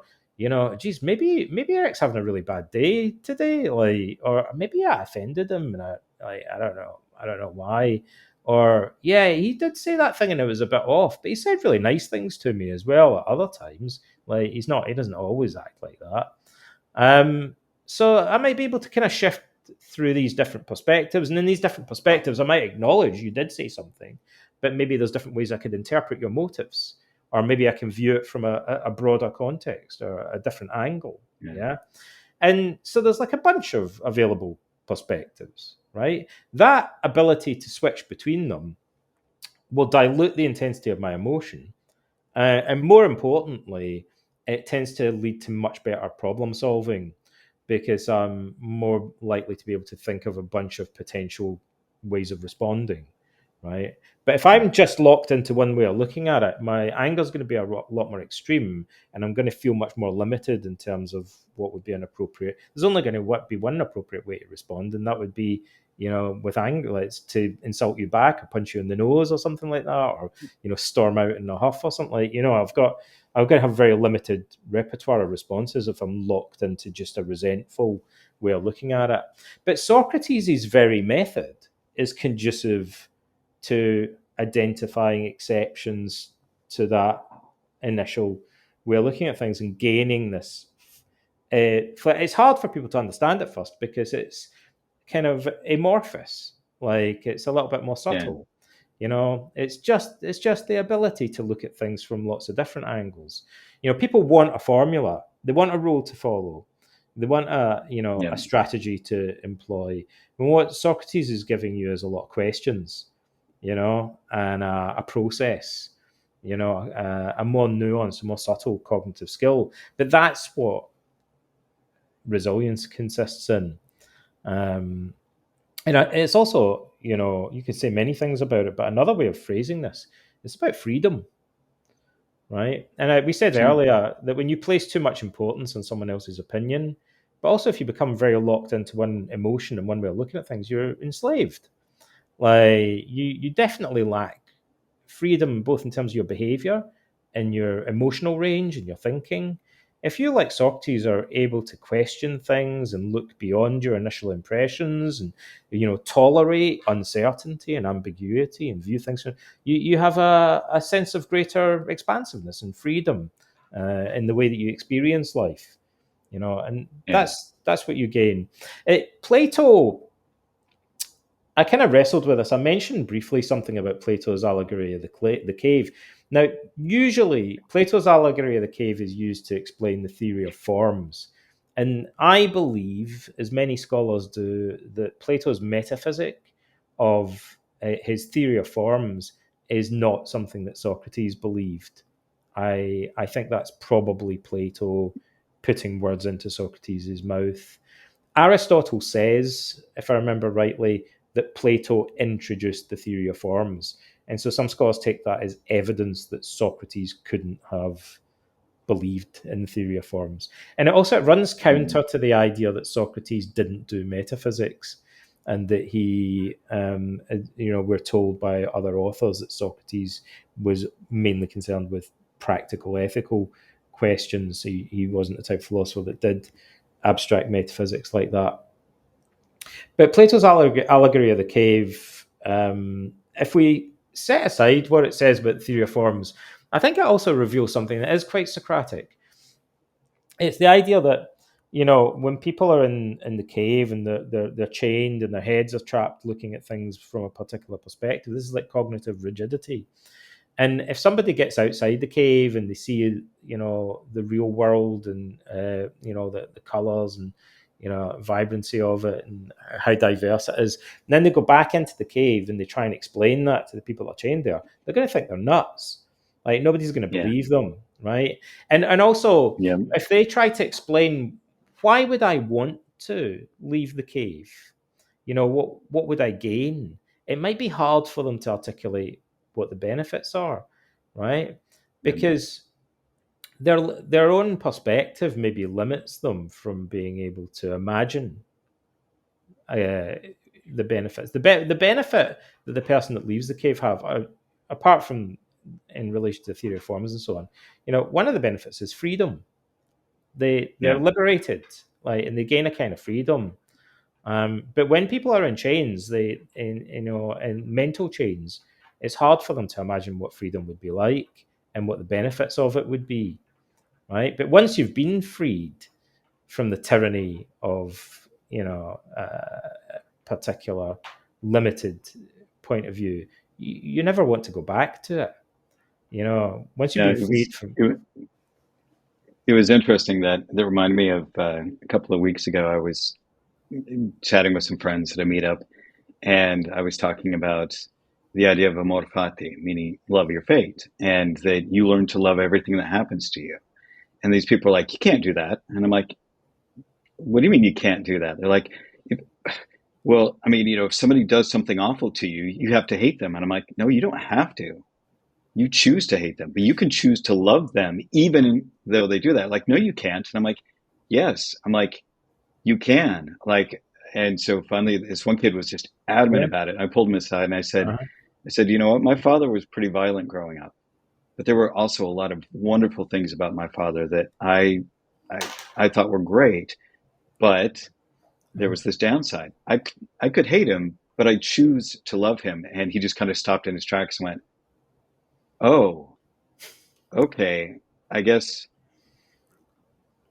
geez, maybe Eric's having a really bad day today, like, or maybe I offended him, and I don't know why. Or, yeah, he did say that thing and it was a bit off, but he said really nice things to me as well at other times. Like, he doesn't always act like that. So I might be able to kind of shift through these different perspectives. And in these different perspectives, I might acknowledge you did say something, but maybe there's different ways I could interpret your motives. Or maybe I can view it from a broader context or a different angle. Yeah. And so there's like a bunch of available perspectives, right? That ability to switch between them will dilute the intensity of my emotion. And more importantly, it tends to lead to much better problem solving, because I'm more likely to be able to think of a bunch of potential ways of responding, right? But if I'm just locked into one way of looking at it, my anger is going to be a lot more extreme, and I'm going to feel much more limited in terms of what would be an appropriate. There's only going to be one appropriate way to respond, and that would be, with anger, it's to insult you back, or punch you in the nose, or something like that, or storm out in a huff, or something like. I'm going to have very limited repertoire of responses if I'm locked into just a resentful way of looking at it. But Socrates' very method is conducive to identifying exceptions to that initial way of looking at things and gaining this. It's hard for people to understand at first because it's kind of amorphous, like it's a little bit more subtle. It's just the ability to look at things from lots of different angles. People want a formula, they want a rule to follow, they want a strategy to employ. And what Socrates is giving you is a lot of questions. and a process, a more nuanced, more subtle cognitive skill. But that's what resilience consists in. And it's also, you can say many things about it, but another way of phrasing this, it's about freedom, right? And we said earlier that when you place too much importance on someone else's opinion, but also if you become very locked into one emotion and one way of looking at things, you're enslaved. Like you definitely lack freedom, both in terms of your behavior and your emotional range and your thinking. If you, like Socrates, are able to question things and look beyond your initial impressions and tolerate uncertainty and ambiguity and view things, you have a sense of greater expansiveness and freedom in the way that you experience life. And that's what you gain. Plato, I kind of wrestled with this. I mentioned briefly something about Plato's allegory of the cave. Now, usually, Plato's allegory of the cave is used to explain the theory of forms. And I believe, as many scholars do, that Plato's metaphysic of his theory of forms is not something that Socrates believed. I think that's probably Plato putting words into Socrates' mouth. Aristotle says, if I remember rightly, that Plato introduced the theory of forms. And so some scholars take that as evidence that Socrates couldn't have believed in the theory of forms. And it runs counter to the idea that Socrates didn't do metaphysics, and that he, we're told by other authors that Socrates was mainly concerned with practical, ethical questions. He wasn't the type of philosopher that did abstract metaphysics like that. But Plato's allegory of the cave, if we set aside what it says about the theory of forms, I think it also reveals something that is quite Socratic. It's the idea that, when people are in the cave and they're chained and their heads are trapped looking at things from a particular perspective, this is like cognitive rigidity. And if somebody gets outside the cave and they see, the real world and, the colors and, vibrancy of it and how diverse it is, and then they go back into the cave and they try and explain that to the people that are chained there, they're going to think they're nuts. Like, nobody's going to believe them, right? And also, if they try to explain, why would I want to leave the cave? What would I gain? It might be hard for them to articulate what the benefits are, right? Because their own perspective maybe limits them from being able to imagine the benefits. The benefit that the person that leaves the cave have, apart from in relation to the theory of forms and so on, one of the benefits is freedom. They're liberated, and they gain a kind of freedom. But when people are in chains, in mental chains, it's hard for them to imagine what freedom would be like and what the benefits of it would be, right? But once you've been freed from the tyranny of, a particular limited point of view, you never want to go back to it. Once you've been freed from... It was interesting that reminded me of a couple of weeks ago, I was chatting with some friends at a meetup, and I was talking about the idea of amor fati, meaning love your fate, and that you learn to love everything that happens to you. And these people are like, you can't do that. And I'm like, what do you mean you can't do that? They're like, well, I mean, if somebody does something awful to you, you have to hate them. And I'm like, no, you don't have to. You choose to hate them, but you can choose to love them even though they do that. Like, no, you can't. And I'm like, yes. I'm like, you can. Like, and so finally this one kid was just adamant about it. And I pulled him aside and I said, you know what? My father was pretty violent growing up, but there were also a lot of wonderful things about my father that I thought were great, but there was this downside. I could hate him, but I choose to love him. And he just kind of stopped in his tracks and went, oh, okay, I guess,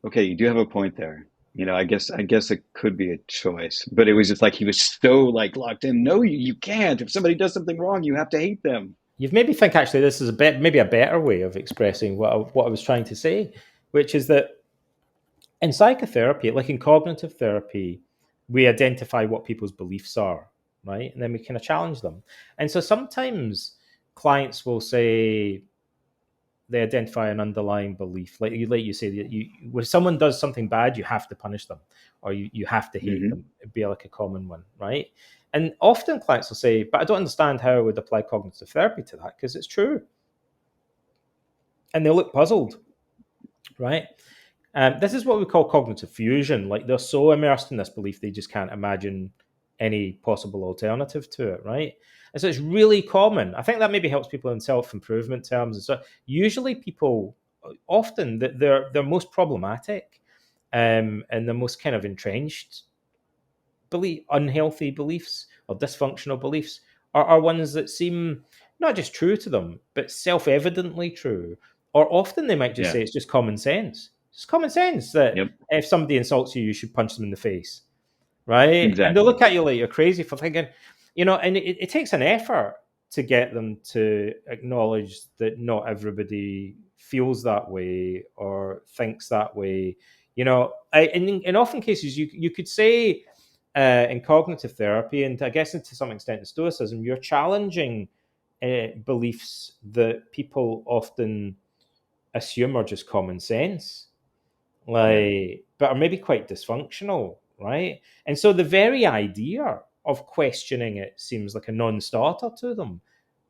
okay, you do have a point there. I guess it could be a choice, but it was just like he was so locked in. No, you can't. If somebody does something wrong, you have to hate them. You've made me think actually this is maybe a better way of expressing what I was trying to say, which is that in psychotherapy, like in cognitive therapy, we identify what people's beliefs are, right? And then we kind of challenge them. And so sometimes clients will say they identify an underlying belief, like you say, that when someone does something bad, you have to punish them, or you have to hate them. It'd be like a common one, right? And often clients will say, but I don't understand how I would apply cognitive therapy to that, because it's true. And they look puzzled, right? This is what we call cognitive fusion. Like, they're so immersed in this belief, they just can't imagine any possible alternative to it, right? And so it's really common. I think that maybe helps people in self-improvement terms. And so usually people, often they're most problematic and the most kind of entrenched unhealthy beliefs or dysfunctional beliefs are ones that seem not just true to them, but self-evidently true. Or often they might just say it's just common sense. It's common sense that if somebody insults you, you should punch them in the face, right? Exactly. And they look at you like you're crazy for thinking, and it takes an effort to get them to acknowledge that not everybody feels that way or thinks that way. In often cases, you could say in cognitive therapy, and I guess to some extent in Stoicism, you're challenging beliefs that people often assume are just common sense, but are maybe quite dysfunctional, right? And so the very idea of questioning it seems like a non-starter to them.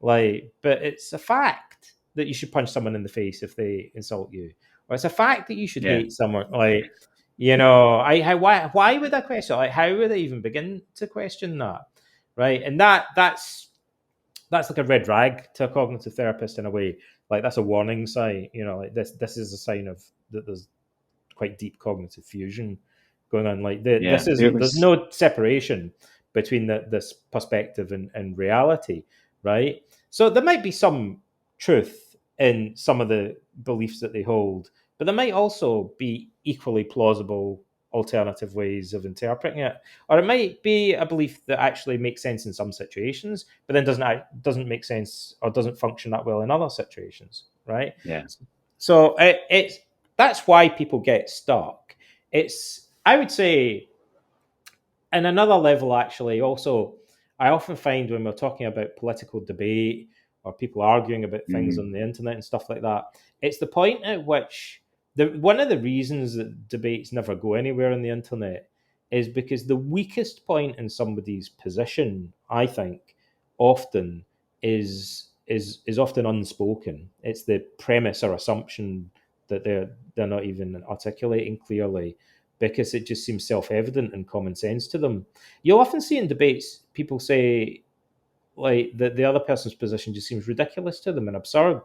But it's a fact that you should punch someone in the face if they insult you, or it's a fact that you should hate someone. Why would I question? How would I even begin to question that, right? And that's like a red rag to a cognitive therapist in a way. Like, that's a warning sign. This is a sign of that there's quite deep cognitive fusion going on. There's no separation between this perspective and reality, right? So there might be some truth in some of the beliefs that they hold, but there might also be equally plausible alternative ways of interpreting it. Or it might be a belief that actually makes sense in some situations, but then doesn't make sense or doesn't function that well in other situations, right? So that's why people get stuck. I would say, and another level, actually, also, I often find when we're talking about political debate or people arguing about things on the internet and stuff like that, it's the point at which one of the reasons that debates never go anywhere on the internet is because the weakest point in somebody's position, I think, often is often unspoken. It's the premise or assumption that they're not even articulating clearly, because it just seems self-evident and common sense to them. You'll often see in debates people say, like, that the other person's position just seems ridiculous to them and absurd,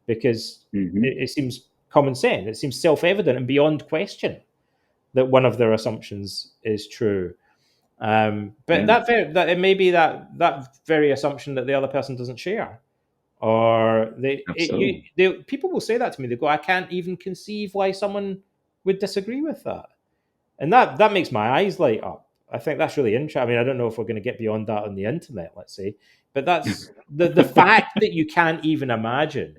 because it seems common sense. It seems self-evident and beyond question that one of their assumptions is true. But it may be that very assumption that the other person doesn't share. Or people will say that to me. They go, I can't even conceive why someone would disagree with that. And that makes my eyes light up. I think that's really interesting. I mean, I don't know if we're going to get beyond that on the internet, let's say, but that's the fact that you can't even imagine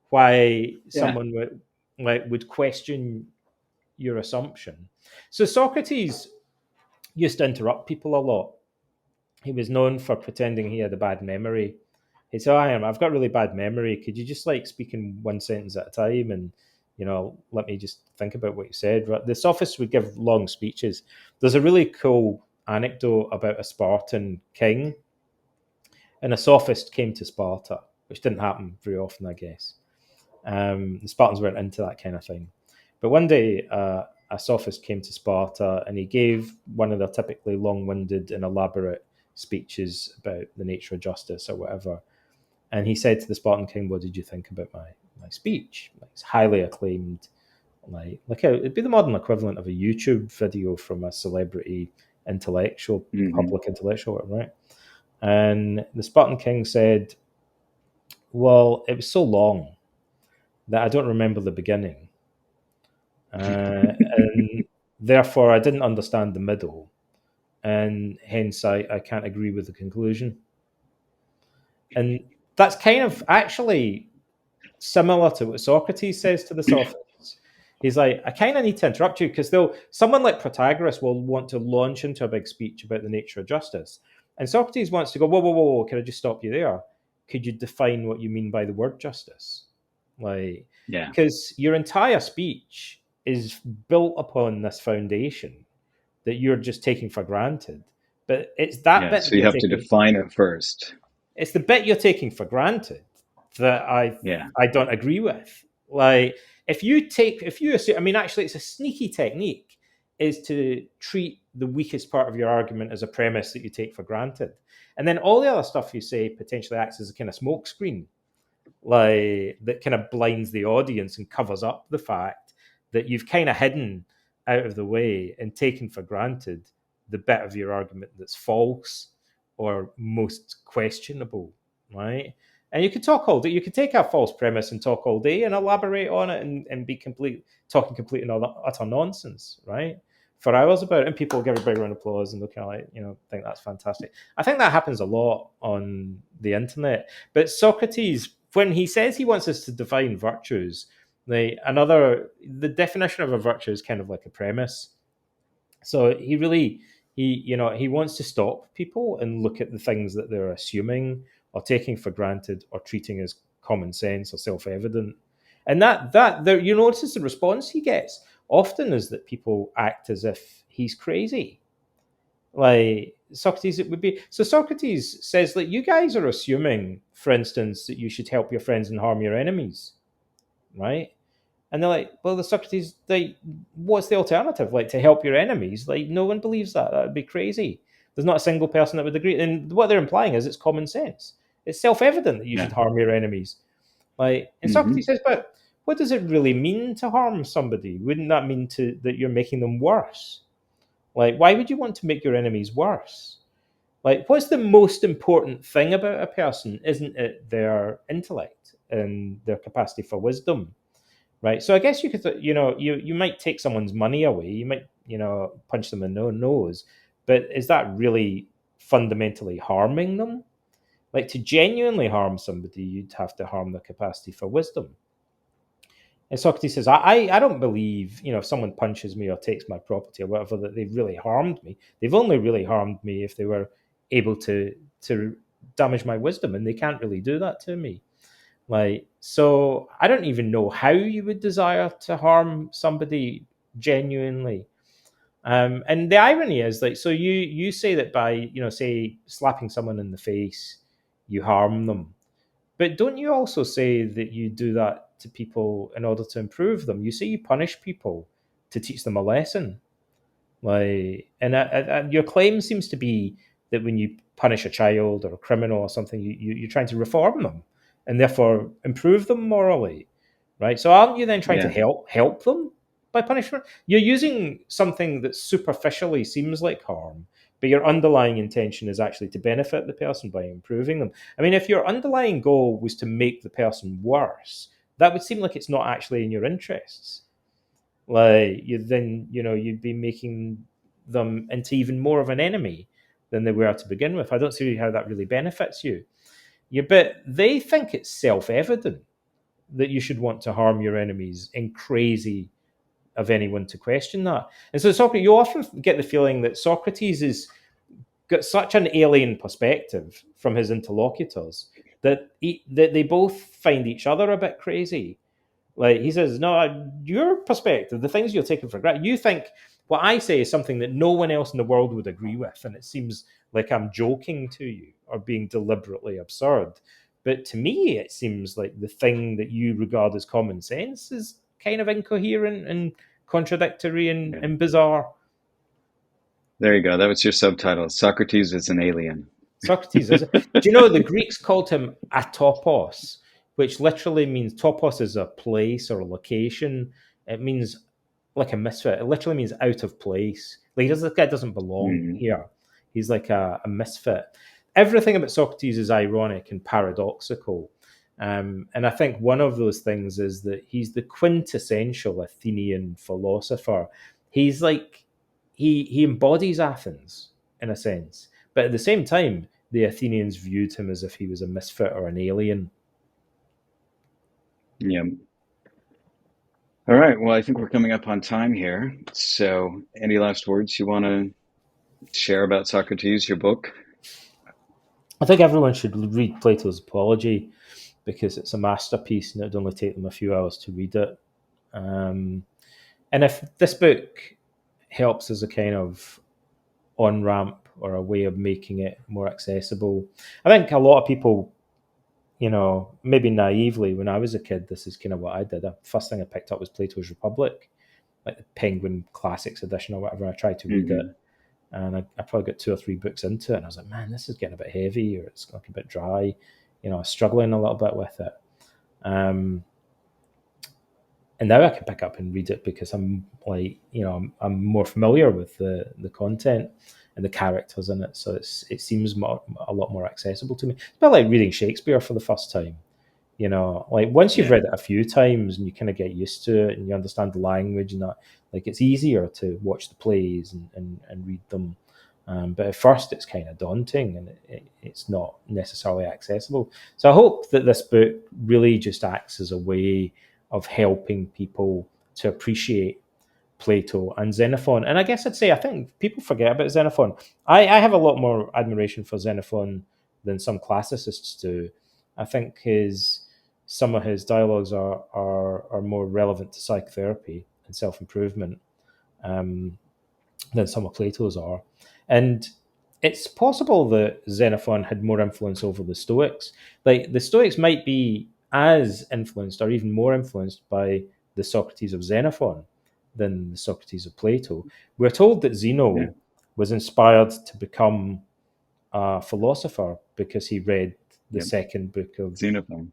why someone would question your assumption. So Socrates used to interrupt people a lot. He was known for pretending he had a bad memory. He'd say, I've got really bad memory. Could you just speak in one sentence at a time and let me just think about what you said. The sophists would give long speeches. There's a really cool anecdote about a Spartan king, and a sophist came to Sparta, which didn't happen very often, I guess. The Spartans weren't into that kind of thing. But one day, a sophist came to Sparta, and he gave one of their typically long-winded and elaborate speeches about the nature of justice or whatever. And he said to the Spartan king, what did you think about my speech? It's highly acclaimed. It'd be the modern equivalent of a YouTube video from a celebrity intellectual, public intellectual, right? And the Spartan king said, well, it was so long that I don't remember the beginning. And therefore I didn't understand the middle. And hence I can't agree with the conclusion. And that's kind of actually similar to what Socrates says to the sophists. He's like, I kind of need to interrupt you, because someone like Protagoras will want to launch into a big speech about the nature of justice. And Socrates wants to go, whoa, whoa, whoa, whoa, can I just stop you there? Could you define what you mean by the word justice? Like, Yeah. because your entire speech is built upon this foundation that you're just taking for granted. But it's that Yeah. bit So that you you're have to taking, define it first. it's the bit you're taking for granted that Yeah. I don't agree with. Like, if you assume, I mean, actually, it's a sneaky technique, is to treat the weakest part of your argument as a premise that you take for granted. And then all the other stuff you say potentially acts as a kind of smoke screen, like that kind of blinds the audience and covers up the fact that you've kind of hidden out of the way and taken for granted the bit of your argument that's false or most questionable, right? And you could talk all day. You could take a false premise and talk all day and elaborate on it and be talking complete and utter nonsense, right? For hours about it, and people give a big round of applause and look kind of like, think that's fantastic. I think that happens a lot on the internet. But Socrates, when he says he wants us to define virtues, the definition of a virtue is kind of like a premise. So he wants to stop people and look at the things that they're assuming or taking for granted or treating as common sense or self-evident. And that there, you notice the response he gets often is that people act as if he's crazy. Like Socrates, it would be so. Socrates says that you guys are assuming, for instance, that you should help your friends and harm your enemies, right? And they're like, well, the Socrates, what's the alternative? Like, to help your enemies? Like, no one believes that. That would be crazy. There's not a single person that would agree. And what they're implying is it's common sense. It's self-evident that you should harm your enemies. Like, and Socrates says, but what does it really mean to harm somebody? Wouldn't that mean that you're making them worse? Like, why would you want to make your enemies worse? Like, what's the most important thing about a person? Isn't it their intellect and their capacity for wisdom? Right. So I guess you could, you might take someone's money away. You might, punch them in the nose. But is that really fundamentally harming them? Like, to genuinely harm somebody, you'd have to harm their capacity for wisdom. And Socrates says, I don't believe, if someone punches me or takes my property or whatever, that they've really harmed me. They've only really harmed me if they were able to damage my wisdom, and they can't really do that to me. Like, so I don't even know how you would desire to harm somebody genuinely. And the irony is, like, so you say that by, say slapping someone in the face, you harm them. But don't you also say that you do that to people in order to improve them? You say you punish people to teach them a lesson. Like, and your claim seems to be that when you punish a child or a criminal or something, you're trying to reform them and therefore improve them morally, right? So aren't you then trying to help them by punishment? You're using something that superficially seems like harm, but your underlying intention is actually to benefit the person by improving them. I mean, if your underlying goal was to make the person worse, that would seem like it's not actually in your interests. Like, you'd be making them into even more of an enemy than they were to begin with. I don't see how that really benefits you. But they think it's self-evident that you should want to harm your enemies and crazy of anyone to question that. And so Socrates, you often get the feeling that Socrates has got such an alien perspective from his interlocutors that they both find each other a bit crazy. Like, he says, no, your perspective, the things you're taking for granted, you think what I say is something that no one else in the world would agree with, and it seems like I'm joking to you or being deliberately absurd. But to me, it seems like the thing that you regard as common sense is kind of incoherent and contradictory and bizarre. There you go. That was your subtitle. Socrates is an alien. Socrates is. Do you know the Greeks called him atopos, which literally means topos is a place or a location. It means like a misfit. It literally means out of place. Like, this guy doesn't belong here. He's like a misfit. Everything about Socrates is ironic and paradoxical. And I think one of those things is that he's the quintessential Athenian philosopher. He's like, he embodies Athens in a sense. But at the same time, the Athenians viewed him as if he was a misfit or an alien. Yeah. All right. Well, I think we're coming up on time here. So any last words you want to share about Socrates, your book? I think everyone should read Plato's Apology because it's a masterpiece and it would only take them a few hours to read it. And if this book helps as a kind of on-ramp or a way of making it more accessible, I think a lot of people, maybe naively, when I was a kid, this is kind of what I did. The first thing I picked up was Plato's Republic, like the Penguin Classics edition or whatever. I tried to read it, and I probably got 2 or 3 books into it, and I was like, man, this is getting a bit heavy, or it's like a bit dry. I was struggling a little bit with it. And now I can pick up and read it because I'm like, I'm more familiar with the content and the characters in it, so it seems a lot more accessible to me. It's a bit like reading Shakespeare for the first time. Like once you've read it a few times and you kind of get used to it and you understand the language and that, like it's easier to watch the plays and read them. But at first it's kind of daunting and it's not necessarily accessible. So I hope that this book really just acts as a way of helping people to appreciate Plato and Xenophon. And I guess I'd say I think people forget about Xenophon. I have a lot more admiration for Xenophon than some classicists do. I think some of his dialogues are more relevant to psychotherapy and self-improvement than some of Plato's are. And it's possible that Xenophon had more influence over the Stoics. Like the Stoics might be as influenced or even more influenced by the Socrates of Xenophon than the Socrates of Plato. We're told that Zeno was inspired to become a philosopher because he read the second book of Xenophon's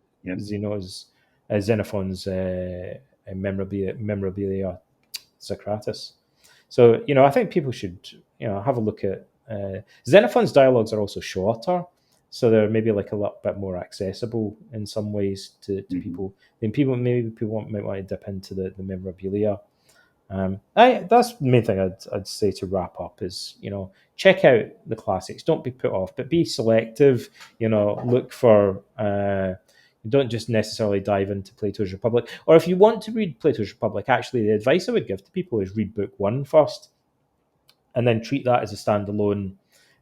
Memorabilia Socrates. So, I think people should, have a look at Xenophon's dialogues are also shorter, so they're maybe like a little bit more accessible in some ways to people. Then people might want to dip into the memorabilia. That's the main thing I'd say to wrap up is, check out the classics. Don't be put off, but be selective. Look for. Don't just necessarily dive into Plato's Republic. Or if you want to read Plato's Republic, actually, the advice I would give to people is read book 1 first, and then treat that as a standalone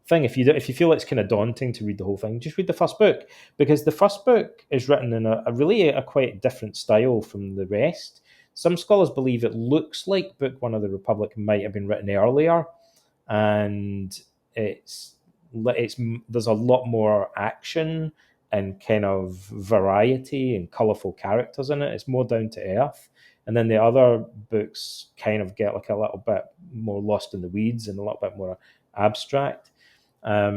thing. If you feel it's kind of daunting to read the whole thing, just read the first book, because the first book is written in a quite different style from the rest. Some scholars believe it looks like book 1 of the Republic might have been written earlier, and there's a lot more action and kind of variety and colourful characters in it. It's more down to earth. And then the other books kind of get like a little bit more lost in the weeds and a little bit more abstract. Book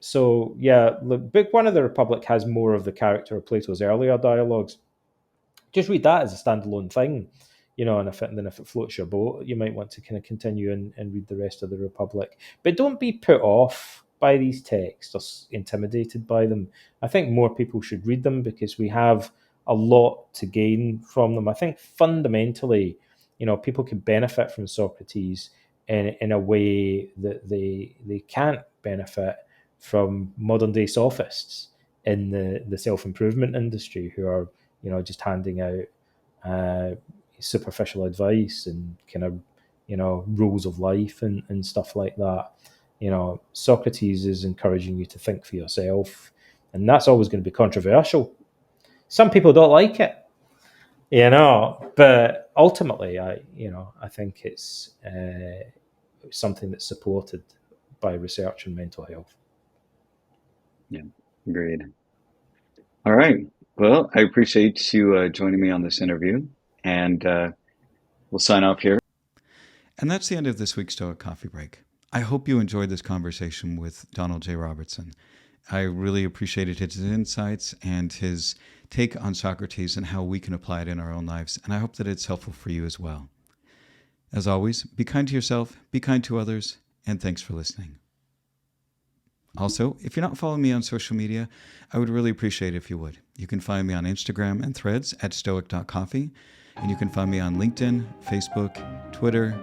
1 of the Republic has more of the character of Plato's earlier dialogues. Just read that as a standalone thing, and if it floats your boat, you might want to kind of continue and read the rest of the Republic. But don't be put off by these texts or intimidated by them. I think more people should read them because we have a lot to gain from them. I think fundamentally, people can benefit from Socrates in a way that they can't benefit from modern day sophists in the self-improvement industry who are, just handing out superficial advice and kind of, rules of life and stuff like that. Socrates is encouraging you to think for yourself, and that's always going to be controversial. Some people don't like it, but ultimately, I think it's something that's supported by research in mental health. Yeah, agreed. All right. Well, I appreciate you joining me on this interview, and we'll sign off here. And that's the end of this week's Stoic Coffee Break. I hope you enjoyed this conversation with Donald J. Robertson. I really appreciated his insights and his take on Socrates and how we can apply it in our own lives, and I hope that it's helpful for you as well. As always, be kind to yourself, be kind to others, and thanks for listening. Also, if you're not following me on social media, I would really appreciate it if you would. You can find me on Instagram and Threads at stoic.coffee, and you can find me on LinkedIn, Facebook, Twitter,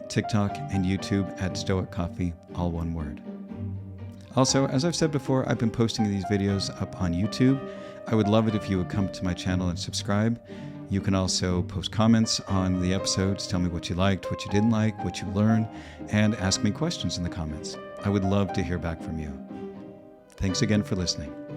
TikTok, and YouTube at Stoic Coffee, all one word. Also, as I've said before, I've been posting these videos up on YouTube. I would love it if you would come to my channel and subscribe. You can also post comments on the episodes, tell me what you liked, what you didn't like, what you learned, and ask me questions in the comments. I would love to hear back from you. Thanks again for listening.